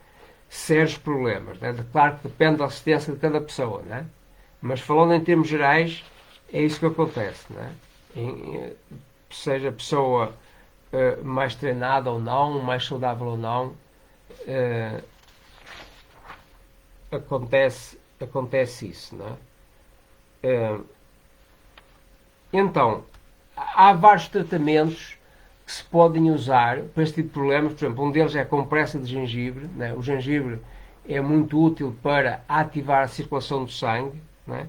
sérios problemas. Né? Claro que depende da assistência de cada pessoa. Né? Mas falando em termos gerais, é isso que acontece. Né? Seja a pessoa mais treinada ou não, mais saudável ou não, acontece isso, não é? Então, há vários tratamentos que se podem usar para este tipo de problemas. Por exemplo, um deles é a compressa de gengibre. Né? O gengibre é muito útil para ativar a circulação do sangue. Né?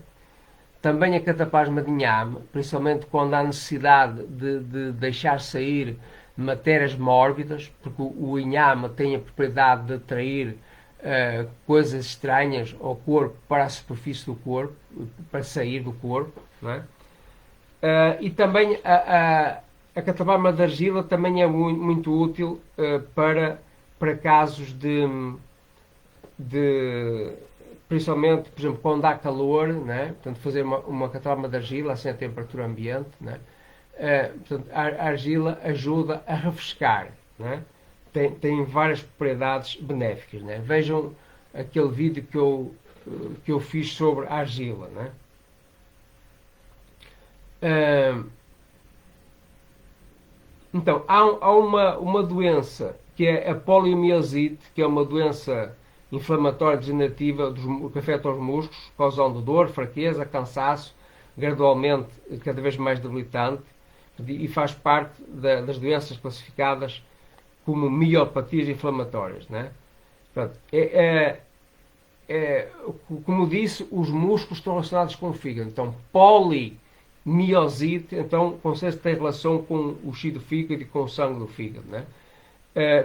Também a cataplasma de inhame, principalmente quando há necessidade de deixar sair matérias mórbidas, porque o inhame tem a propriedade de atrair coisas estranhas ao corpo para a superfície do corpo, para sair do corpo. Não é? E também a cataplasma de argila também é muito útil para casos principalmente, por exemplo, quando há calor, né? Portanto, fazer uma cataplasma de argila assim a temperatura ambiente. Né? Portanto, a argila ajuda a refrescar. Né? Tem várias propriedades benéficas. Né? Vejam aquele vídeo que eu fiz sobre a argila. Né? Então, há uma doença que é a polimiosite, que é uma doença inflamatória degenerativa que afeta os músculos, causando dor, fraqueza, cansaço, gradualmente cada vez mais debilitante, e faz parte das doenças classificadas como miopatias inflamatórias. Né? Portanto, como disse, os músculos estão relacionados com o fígado. Então, polimiosite, então, com certeza tem relação com o xi do fígado e com o sangue do fígado. Né?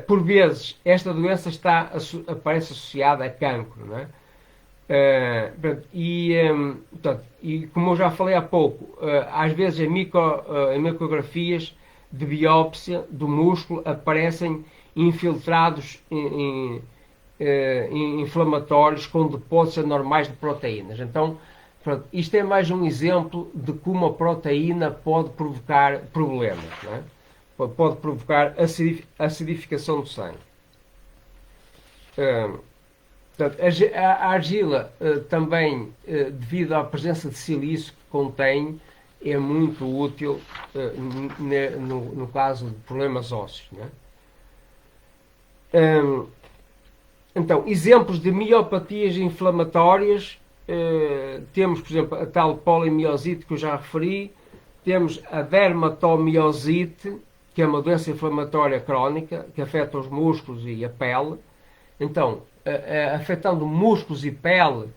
Por vezes, esta doença aparece associada a cancro. Né? E como eu já falei há pouco, às vezes em micrografias de biópsia do músculo aparecem infiltrados inflamatórios com depósitos anormais de proteínas. Então, isto é mais um exemplo de como a proteína pode provocar problemas. Não é? Pode provocar acidificação do sangue. Portanto, a argila também, devido à presença de silício que contém, é muito útil no caso de problemas ósseos. Né? Então, exemplos de miopatias inflamatórias, temos, por exemplo, a tal polimiosite que eu já referi, temos a dermatomiosite, que é uma doença inflamatória crónica que afeta os músculos e a pele. Então, afetando músculos e pele,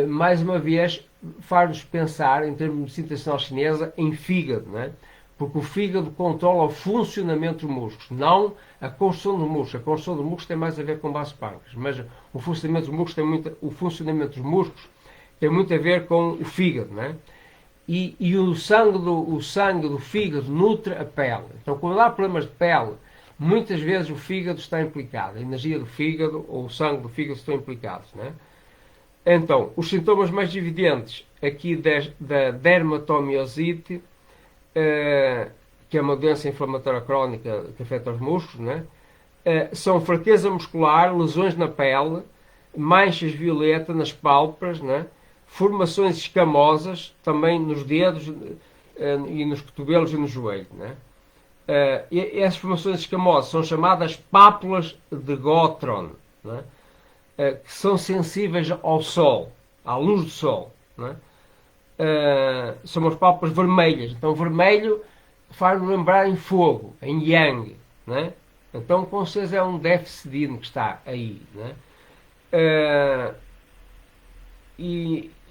mais uma vez, faz-nos pensar, em termos de medicina tradicional chinesa, em fígado, não é? Porque o fígado controla o funcionamento dos músculos, não a construção dos músculos. A construção dos músculos tem mais a ver com o vaso pâncreas, mas o funcionamento dos músculos o funcionamento dos músculos tem muito a ver com o fígado, não é? E o sangue do fígado nutre a pele. Então, quando há problemas de pele, muitas vezes o fígado está implicado, a energia do fígado ou o sangue do fígado estão implicados, não é? Então, os sintomas mais evidentes aqui da dermatomiosite, que é uma doença inflamatória crónica que afeta os músculos, né? São fraqueza muscular, lesões na pele, manchas violetas nas pálpebras, né? Formações escamosas, também nos dedos e nos cotovelos e no joelho. Né? E essas formações escamosas são chamadas pápulas de Gottron, né? Que são sensíveis ao sol, à luz do sol. Né? São as pálpebras vermelhas. Então, vermelho faz-nos lembrar em fogo, em yang. Né? Então, com certeza é um déficit de yin que está aí. Né?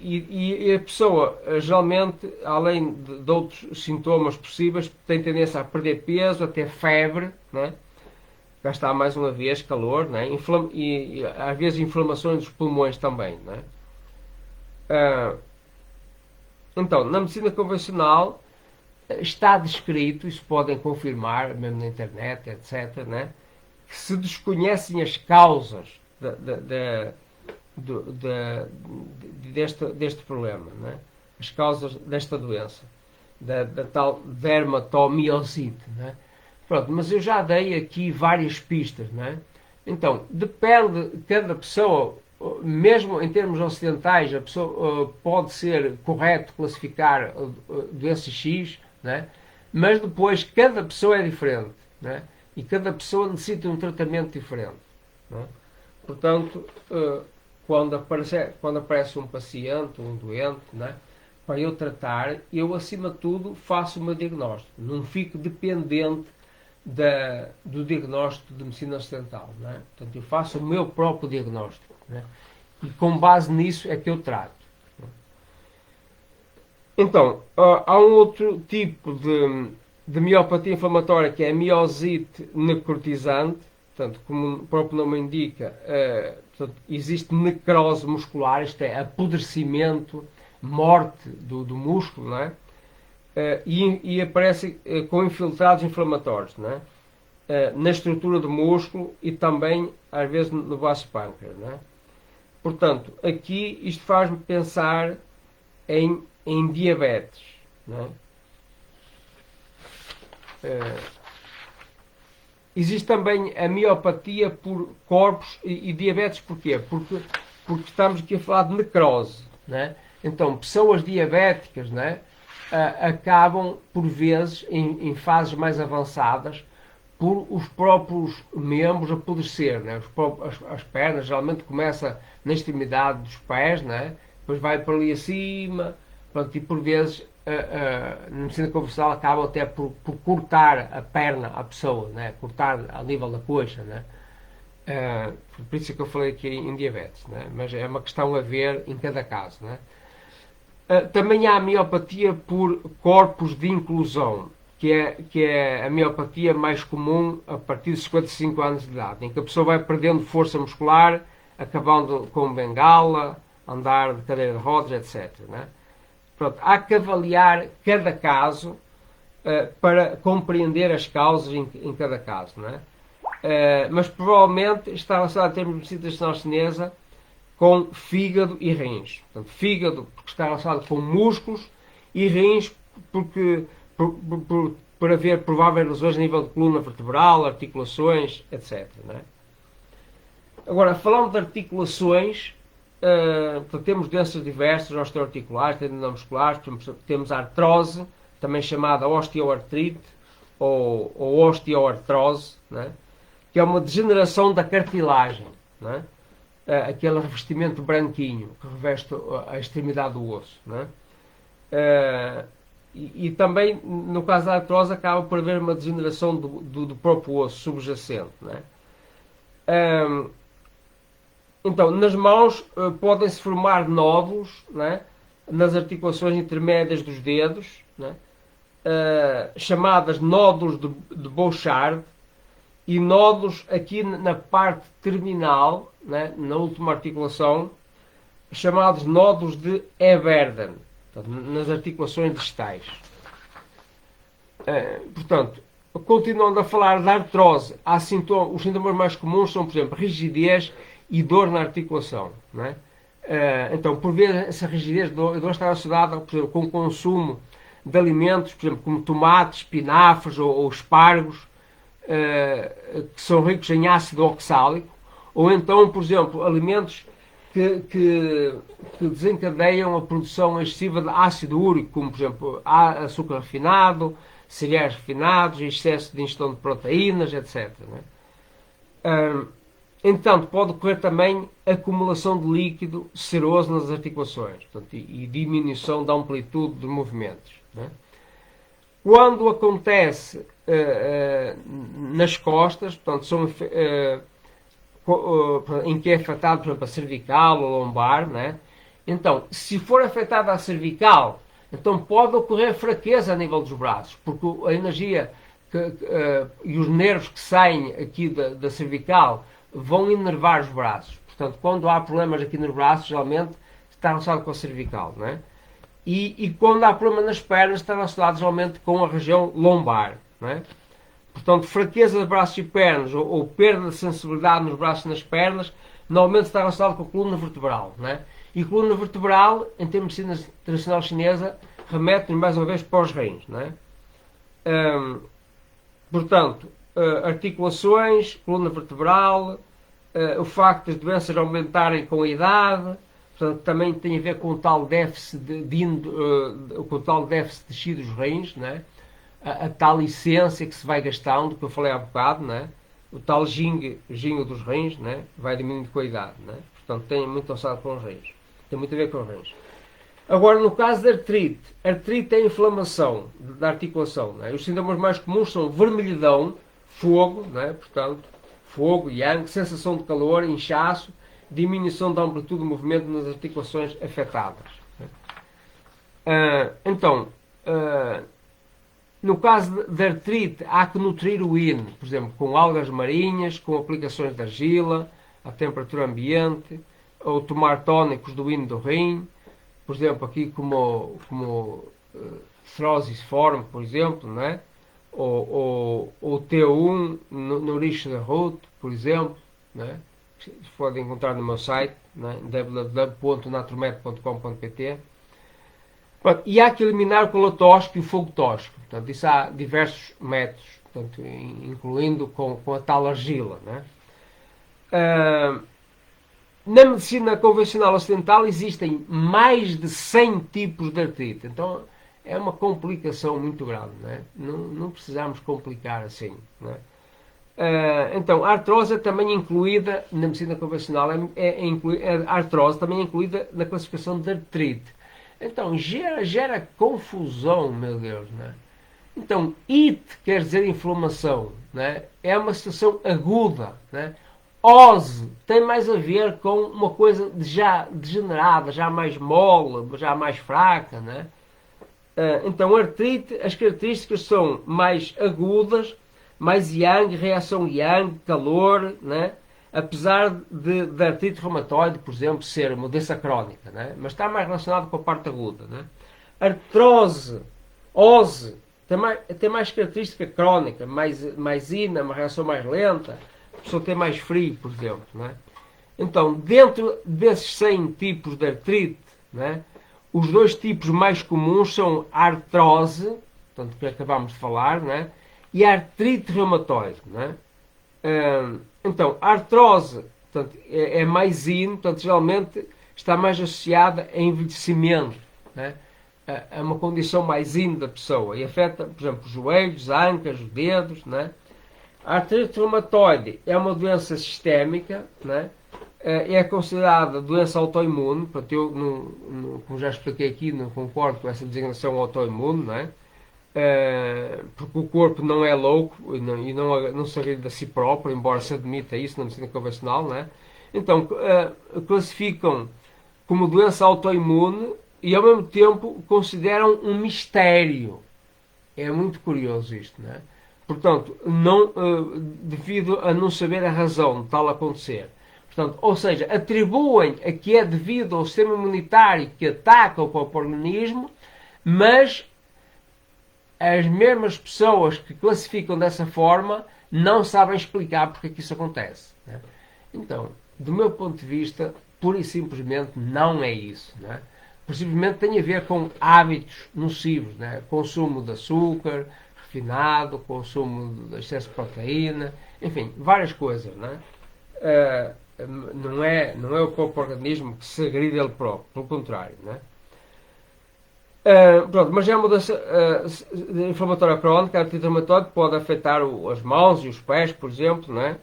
E a pessoa, geralmente, além de outros sintomas possíveis, tem tendência a perder peso, a ter febre, né? Já está mais uma vez calor, né? E às vezes inflamações dos pulmões também. Né? Então, na medicina convencional está descrito, isso podem confirmar, mesmo na internet, etc., né? Que se desconhecem as causas deste problema, né? As causas desta doença, da tal dermatomiosite. Né? Pronto, mas eu já dei aqui várias pistas. Né? Então, depende de cada pessoa, mesmo em termos ocidentais, a pessoa pode ser correto classificar doença X, né? Mas depois cada pessoa é diferente. Né? E cada pessoa necessita de um tratamento diferente. Né? Portanto, quando aparece um paciente, um doente, né, para eu tratar, eu acima de tudo faço o meu diagnóstico. Não fico dependente do diagnóstico de medicina ocidental. Né? Portanto, eu faço o meu próprio diagnóstico. Né? E com base nisso é que eu trato. Então, há um outro tipo de miopatia inflamatória que é a miosite necrotizante. Portanto, como o próprio nome indica, portanto, existe necrose muscular, isto é, apodrecimento, morte do músculo, não é? E aparece com infiltrados inflamatórios, não é? Na estrutura do músculo e também, às vezes, no vaso pâncreas. Não é? Portanto, aqui isto faz-me pensar em diabetes. Não é? Existe também a miopatia por corpos e diabetes porquê? Porque estamos aqui a falar de necrose. Né? Então, pessoas diabéticas, né, acabam, por vezes, em fases mais avançadas, por os próprios membros apodrecer. Né? As pernas, geralmente começa na extremidade dos pés, né? Depois vai para ali acima, pronto, e por vezes na medicina convencional acaba até por cortar a perna à pessoa, né? Cortar a nível da coxa. Né? Por isso é que eu falei aqui em diabetes, né? Mas é uma questão a ver em cada caso. Né? Também há a miopatia por corpos de inclusão, que é a miopatia mais comum a partir de 55 anos de idade, em que a pessoa vai perdendo força muscular, acabando com bengala, andar de cadeira de rodas, etc. Né? Pronto, há que avaliar cada caso para compreender as causas em cada caso. Não é? Mas provavelmente está relacionado, em termos de medicina tradicional chinesa, com fígado e rins. Portanto, fígado porque está relacionado com músculos e rins porque por haver prováveis lesões a nível de coluna vertebral, articulações, etc. Não é? Agora, falando de articulações, temos doenças diversas, osteoarticulares, tendinomusculares, temos artrose, também chamada osteoartrite ou osteoartrose, né? Que é uma degeneração da cartilagem, né? Aquele revestimento branquinho que reveste a extremidade do osso. Né? e também, no caso da artrose, acaba por haver uma degeneração do próprio osso subjacente. Né? Então, nas mãos podem-se formar nódulos, né? Nas articulações intermédias dos dedos, né? Chamadas nódulos de Bouchard, e nódulos aqui na parte terminal, né? Na última articulação, chamados nódulos de Everden, nas articulações distais. Portanto, continuando a falar da artrose, os sintomas mais comuns são, por exemplo, rigidez e dor na articulação. Não é? Então, por vezes, essa rigidez e dor está associada, por exemplo, com o consumo de alimentos, por exemplo, como tomates, espinafres ou espargos, que são ricos em ácido oxálico, ou então, por exemplo, alimentos que desencadeiam a produção excessiva de ácido úrico, como, por exemplo, açúcar refinado, cereais refinados, excesso de ingestão de proteínas, etc. Entanto, pode ocorrer também acumulação de líquido seroso nas articulações, portanto, e diminuição da amplitude dos movimentos. Quando acontece nas costas, portanto, em que é afetado, por exemplo, a cervical ou lombar, né? Então, se for afetada a cervical, então pode ocorrer fraqueza a nível dos braços, porque a energia e os nervos que saem aqui da cervical vão inervar os braços. Portanto, quando há problemas aqui nos braços, geralmente está relacionado com a cervical, né? E quando há problema nas pernas, está relacionado geralmente com a região lombar, né? Portanto, fraqueza de braços e pernas ou perda de sensibilidade nos braços e nas pernas, normalmente está relacionado com a coluna vertebral. Né? E a coluna vertebral, em termos de medicina tradicional chinesa, remete-nos mais uma vez para os rins. Né? Portanto, articulações, coluna vertebral, o facto das doenças aumentarem com a idade, portanto, também tem a ver com o tal déficit com o tal déficit de tecidos dos rins, né? A tal essência que se vai gastando, que eu falei há bocado, né? O tal gingo dos rins, né? Vai diminuindo com a idade. Né? Portanto, tem muito associado com os rins. Tem muito a ver com os rins. Agora, no caso da artrite é inflamação da articulação. Né? Os sintomas mais comuns são vermelhidão, fogo, né? Portanto, fogo, yang, sensação de calor, inchaço, diminuição da amplitude do movimento nas articulações afetadas. Né? No caso de artrite, há que nutrir o yin, por exemplo, com algas marinhas, com aplicações de argila, à temperatura ambiente, ou tomar tónicos do yin do rim, por exemplo, aqui como Cirrhosis Form, por exemplo, né? ou T1 no lixo da root, por exemplo, né? Podem encontrar no meu site, né? www.naturmed.com.pt. E há que eliminar o calor tóxico e o fogo tóxico. Portanto, isso há diversos métodos, portanto, incluindo com a tal argila. Né? Na medicina convencional ocidental existem mais de 100 tipos de artrite. Então é uma complicação muito grande. Né? Não precisamos complicar assim. Né? Então, a artrose é também incluída na medicina convencional, a artrose também é incluída na classificação de artrite. Então, gera confusão, meu Deus, né? Então, it quer dizer inflamação, né? É uma situação aguda, né? Ose tem mais a ver com uma coisa já degenerada, já mais mole, já mais fraca, né? Então, artrite, as características são mais agudas, mais yang, reação yang, calor, né? Apesar da artrite reumatoide, por exemplo, ser uma doença crónica, né? Mas está mais relacionado com a parte aguda. Né? Artrose, ose, tem mais característica crónica, mais ina, uma reação mais lenta, a pessoa tem mais frio, por exemplo. Né? Então, dentro desses 100 tipos de artrite, né, os dois tipos mais comuns são a artrose, portanto, que acabámos de falar, né, e a artrite reumatoide. Né? Então, a artrose, portanto, é mais in, portanto, geralmente está mais associada a envelhecimento, né? É uma condição mais in da pessoa e afeta, por exemplo, os joelhos, ancas, os dedos. Né? A artrite reumatoide é uma doença sistémica, né? é considerada doença autoimune. Portanto, eu, como já expliquei aqui, não concordo com essa designação autoimune, não é? Porque o corpo não é louco e não se agride a si próprio, embora se admita isso na medicina convencional, não é? Então, classificam como doença autoimune e ao mesmo tempo consideram um mistério. É muito curioso isto, não é? Portanto, devido a não saber a razão de tal acontecer. Portanto, ou seja, atribuem a que é devido ao sistema imunitário que ataca o próprio organismo, mas as mesmas pessoas que classificam dessa forma não sabem explicar porque é que isso acontece, né? Então, do meu ponto de vista, pura e simplesmente não é isso, né? Simplesmente tem a ver com hábitos nocivos, né? Consumo de açúcar refinado, consumo de excesso de proteína, enfim, várias coisas, né? Não é o próprio organismo que se agride ele próprio, pelo contrário, né? Pronto, mas é uma mudança inflamatória crónica. A artrite reumatoide pode afetar as mãos e os pés, por exemplo, não é?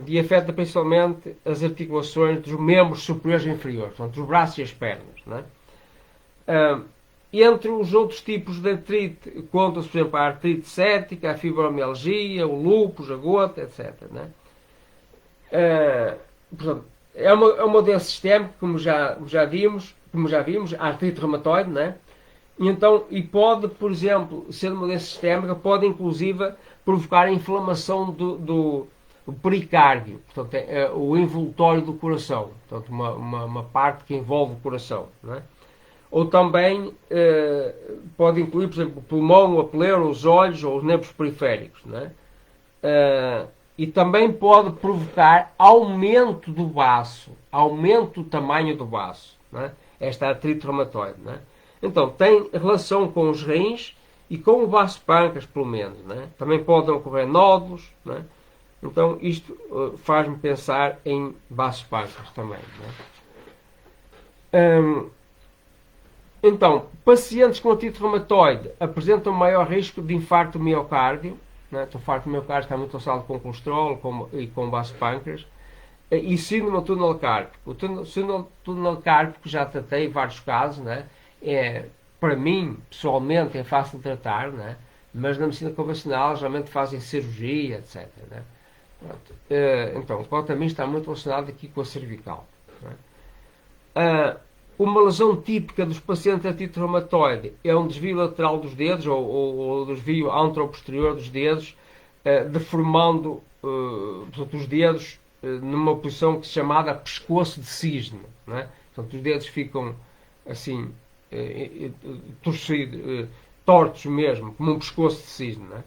E afeta principalmente as articulações dos membros superiores e inferiores, portanto, os braços e as pernas, não é? E entre os outros tipos de artrite, contam-se, por exemplo, a artrite cética, a fibromialgia, o lúpus, a gota, etc. Não é? Portanto, é uma doença sistémica, como já vimos, a artrite reumatoide, não é? E pode, por exemplo, ser uma doença sistémica, pode inclusive provocar inflamação do pericárdio, portanto, o envoltório do coração, portanto, uma parte que envolve o coração, não é? Ou também pode incluir, por exemplo, o pulmão, a pleura, os olhos ou os nervos periféricos, não é? E também pode provocar aumento do baço, aumento do tamanho do baço, não é? Esta artrite reumatoide, não é? Então, tem relação com os rins e com o baço pâncreas, pelo menos, não é? Também podem ocorrer nódulos, não é? Então, isto faz-me pensar em baço pâncreas também, não é? Então, pacientes com artrite reumatoide apresentam maior risco de infarto do miocárdio, né? O infarto do miocárdio está muito associado com colesterol e com baço pâncreas, e síndrome do túnel cárpico. O síndrome do túnel cárpico já tratei vários casos, né? Para mim, pessoalmente, é fácil de tratar, né? Mas na medicina convencional geralmente fazem cirurgia, etc. Né? Então, quanto a mim, está muito relacionado aqui com a cervical. Né? Uma lesão típica dos pacientes de artrite reumatoide é um desvio lateral dos dedos ou desvio anteroposterior dos dedos, deformando os dedos numa posição que é chamada pescoço de cisne, né? Portanto, os dedos ficam assim torcidos, tortos mesmo, como um pescoço de cisne, né?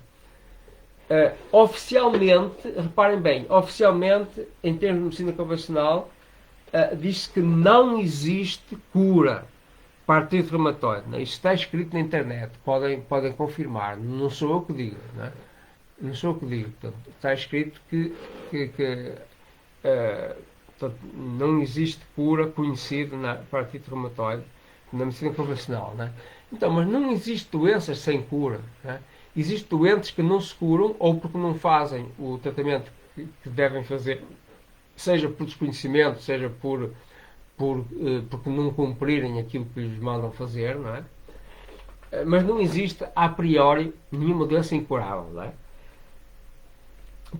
Oficialmente, reparem bem, oficialmente, em termos de medicina convencional, diz-se que não existe cura para a artrite reumatoide, né? Isto está escrito na internet, podem confirmar, não sou eu que digo, né? Não sou eu que digo, portanto, está escrito que portanto, não existe cura conhecida para a artrite reumatoide na medicina convencional, né? Então, mas não existe doenças sem cura, né? Existem doentes que não se curam ou porque não fazem o tratamento que devem fazer, seja por desconhecimento, seja porque não cumprirem aquilo que lhes mandam fazer, não é? Mas não existe a priori nenhuma doença incurável, não é?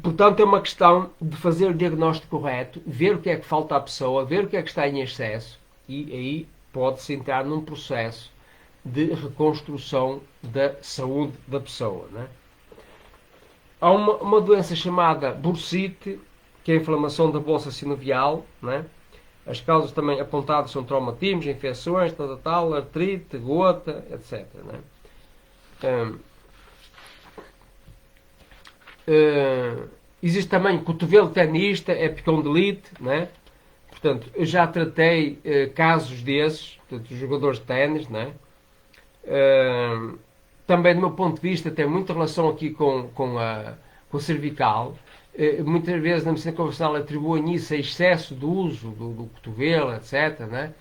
Portanto, é uma questão de fazer o diagnóstico correto, ver o que é que falta à pessoa, ver o que é que está em excesso, e aí pode-se entrar num processo de reconstrução da saúde da pessoa, né? Há uma doença chamada bursite, que é a inflamação da bolsa sinovial, né? As causas também apontadas são traumatismos, infecções, artrite, gota, etc. Né? Existe também cotovelo tenista, epicondilite, né? Portanto, eu já tratei casos desses, portanto, jogadores de ténis, né? Também, do meu ponto de vista, tem muita relação aqui com a cervical. Muitas vezes na medicina convencional atribuem isso a excesso do uso do cotovelo, etc. Né?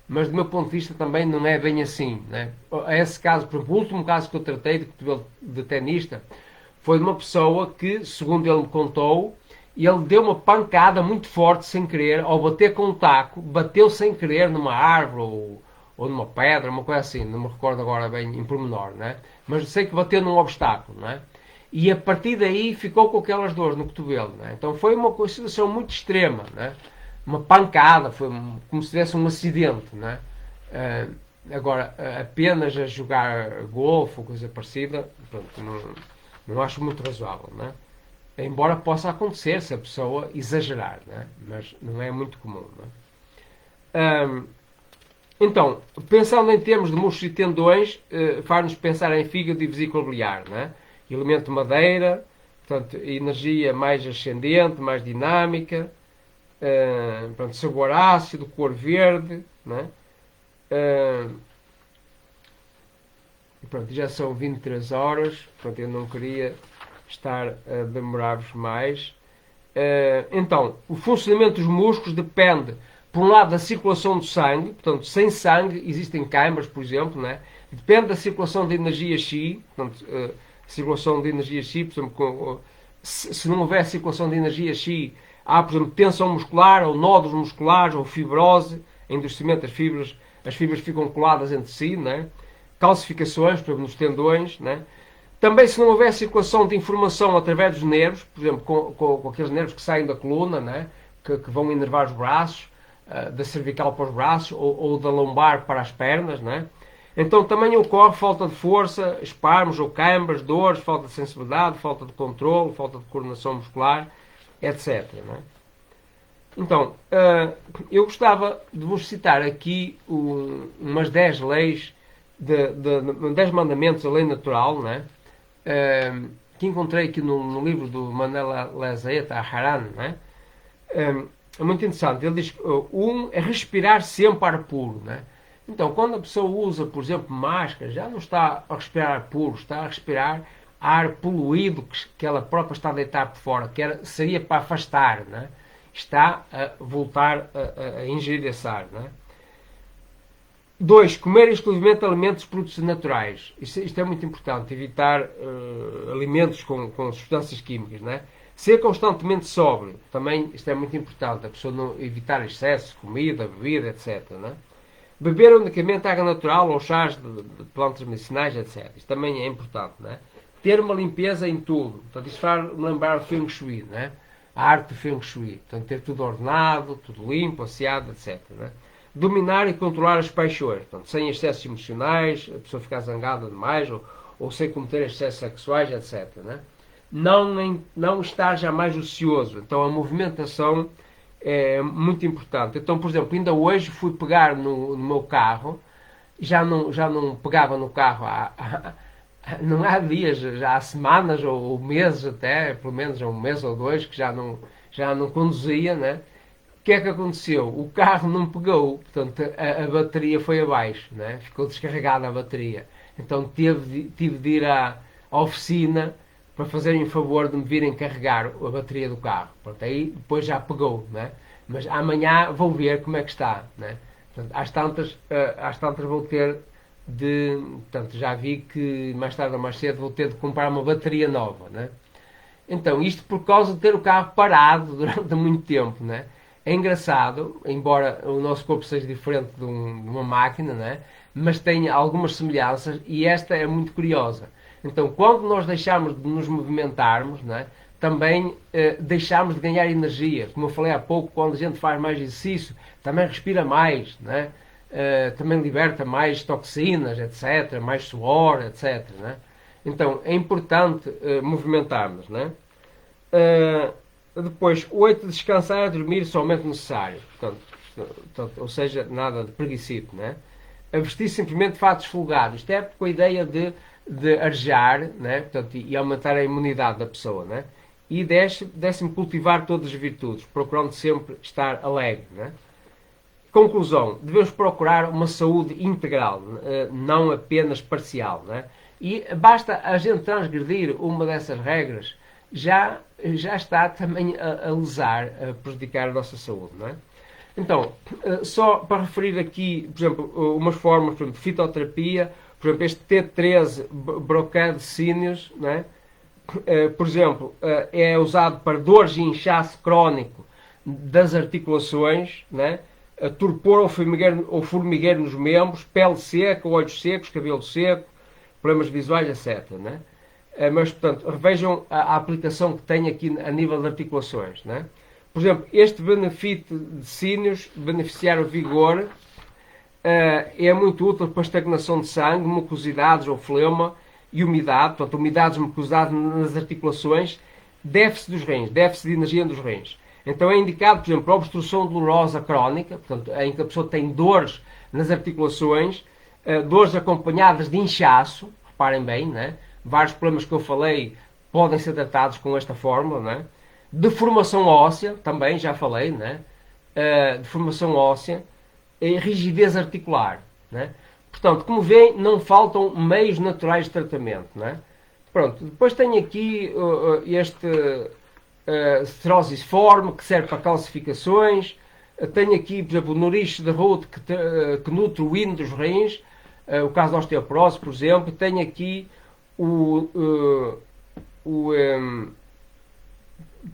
Mas do meu ponto de vista também não é bem assim. Né? Esse caso, por exemplo, o último caso que eu tratei de cotovelo de tenista foi de uma pessoa que, segundo ele me contou, e ele deu uma pancada muito forte sem querer, ao bater com um taco, bateu sem querer numa árvore ou numa pedra, uma coisa assim, não me recordo agora bem em pormenor, né? Mas sei que bateu num obstáculo, né? E a partir daí ficou com aquelas dores no cotovelo, né? Então foi uma situação muito extrema, né? Uma pancada, foi como se tivesse um acidente, né? Agora, apenas a jogar golfe ou coisa parecida, pronto, não acho muito razoável, né? Embora possa acontecer se a pessoa exagerar, né? Mas não é muito comum, né? Então, pensando em termos de músculos e tendões, faz-nos pensar em fígado e vesícula biliar, né? Elemento madeira, portanto, energia mais ascendente, mais dinâmica, portanto, sabor ácido, cor verde, né? Pronto, já são 23 horas, portanto, eu não queria estar a demorar-vos mais. Então, o funcionamento dos músculos depende, por um lado, da circulação do sangue, portanto, sem sangue existem câimbras, por exemplo, né? Depende da circulação de energia Xi, portanto, circulação de energia Xi, por exemplo, se não houver circulação de energia Xi, há, por exemplo, tensão muscular, ou nódulos musculares, ou fibrose, endurecimento das fibras, as fibras ficam coladas entre si, né? Calcificações, por exemplo, nos tendões, né? Também, se não houver circulação de informação através dos nervos, por exemplo, com aqueles nervos que saem da coluna, né? que vão inervar os braços, da cervical para os braços, ou da lombar para as pernas, né? Então também ocorre falta de força, espasmos ou câimbras, dores, falta de sensibilidade, falta de controle, falta de coordenação muscular, etc. Né? Então, eu gostava de vos citar aqui umas 10 leis, 10 mandamentos da lei natural, né? Que encontrei aqui no livro do Manuel Lezaeta Haran, né? É muito interessante. Ele diz é respirar sempre ar puro, né? Então, quando a pessoa usa, por exemplo, máscara, já não está a respirar ar puro, está a respirar ar poluído que ela própria está a deitar por fora, seria para afastar, né? Está a voltar a ingerir esse ar, né? 2. Comer exclusivamente alimentos de produtos naturais. Isto é muito importante, evitar alimentos com substâncias químicas, né? Ser constantemente sóbrio, também isto é muito importante, a pessoa não evitar excesso de comida, bebida, etc. Né? Beber unicamente água natural ou chás de plantas medicinais, etc. Isto também é importante. Né? Ter uma limpeza em tudo. Portanto, isso faz-me lembrar o Feng Shui, né? A arte do Feng Shui. Portanto, ter tudo ordenado, tudo limpo, asseado, etc. Né? Dominar e controlar as paixões. Portanto, sem excessos emocionais, a pessoa ficar zangada demais ou sem cometer excessos sexuais, etc. Né? Não estar jamais ocioso. Então a movimentação é muito importante. Então, por exemplo, ainda hoje fui pegar no meu carro, já não pegava no carro não há dias, já há semanas ou meses até, pelo menos há um mês ou dois, que já não conduzia, né? O que é que aconteceu? O carro não pegou, portanto a bateria foi abaixo, né? Ficou descarregada a bateria. Então tive de ir à oficina para fazerem o favor de me virem carregar a bateria do carro. Pronto, aí depois já pegou, né? Mas amanhã vou ver como é que está, né? Portanto, às tantas vou ter portanto, já vi que mais tarde ou mais cedo vou ter de comprar uma bateria nova, né? Então, isto por causa de ter o carro parado durante muito tempo, né? É engraçado, embora o nosso corpo seja diferente de uma máquina, né? Mas tem algumas semelhanças e esta é muito curiosa. Então, quando nós deixamos de nos movimentarmos, né, também deixamos de ganhar energia. Como eu falei há pouco, quando a gente faz mais exercício, também respira mais, né, também liberta mais toxinas, etc., mais suor, etc. Né? Então, é importante movimentarmos. Né? Depois, 8, descansar, dormir somente necessário. Portanto, ou seja, nada de preguiçito. Né? A vestir simplesmente fatos folgados. Isto é com a ideia de arejar, né? Portanto, e aumentar a imunidade da pessoa. Né? E 10º, cultivar todas as virtudes, procurando sempre estar alegre. Né? Conclusão, devemos procurar uma saúde integral, não apenas parcial. Né? E basta a gente transgredir uma dessas regras, já está também a lesar, a prejudicar a nossa saúde. Não é? Então, só para referir aqui, por exemplo, umas formas, por exemplo, de fitoterapia, por exemplo, este T13 Brocade Sinius, não é? por exemplo, é usado para dores e inchaço crónico das articulações, né? Torpor ou formigueiro nos membros, pele seca, olhos secos, cabelo seco, problemas visuais, etc. Né? Mas, portanto, revejam a aplicação que tem aqui a nível de articulações. Né? Por exemplo, este benefício de síneos, beneficiar o vigor, é muito útil para a estagnação de sangue, mucosidades ou flema e umidade, portanto, umidades, mucosidade nas articulações, déficit dos rins, déficit de energia nos rins. Então é indicado, por exemplo, para obstrução dolorosa crónica, portanto, em que a pessoa tem dores nas articulações, dores acompanhadas de inchaço, reparem bem, né? Vários problemas que eu falei podem ser tratados com esta fórmula, né? Deformação óssea, também já falei, né? Deformação óssea, e rigidez articular, né? Portanto, como veem, não faltam meios naturais de tratamento, né? Pronto, depois tenho aqui este Strozziform, que serve para calcificações. Tenho aqui, por exemplo, o Nourish de Root, que nutre o hino dos rins, o caso da osteoporose, por exemplo. Tenho aqui por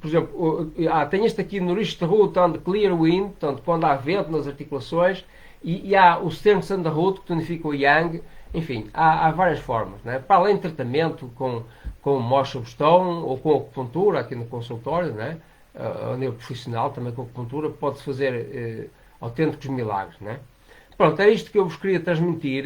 exemplo, tem este aqui, Nourish de Root and Clear Wind, portanto, quando há vento nas articulações, e há o Strength and the Root, que tonifica o Yang. Enfim, há várias formas, né? Para além de tratamento com motion stone ou com acupuntura aqui no consultório, né? A nível profissional, também com acupuntura, pode-se fazer autênticos milagres, né? Pronto, é isto que eu vos queria transmitir.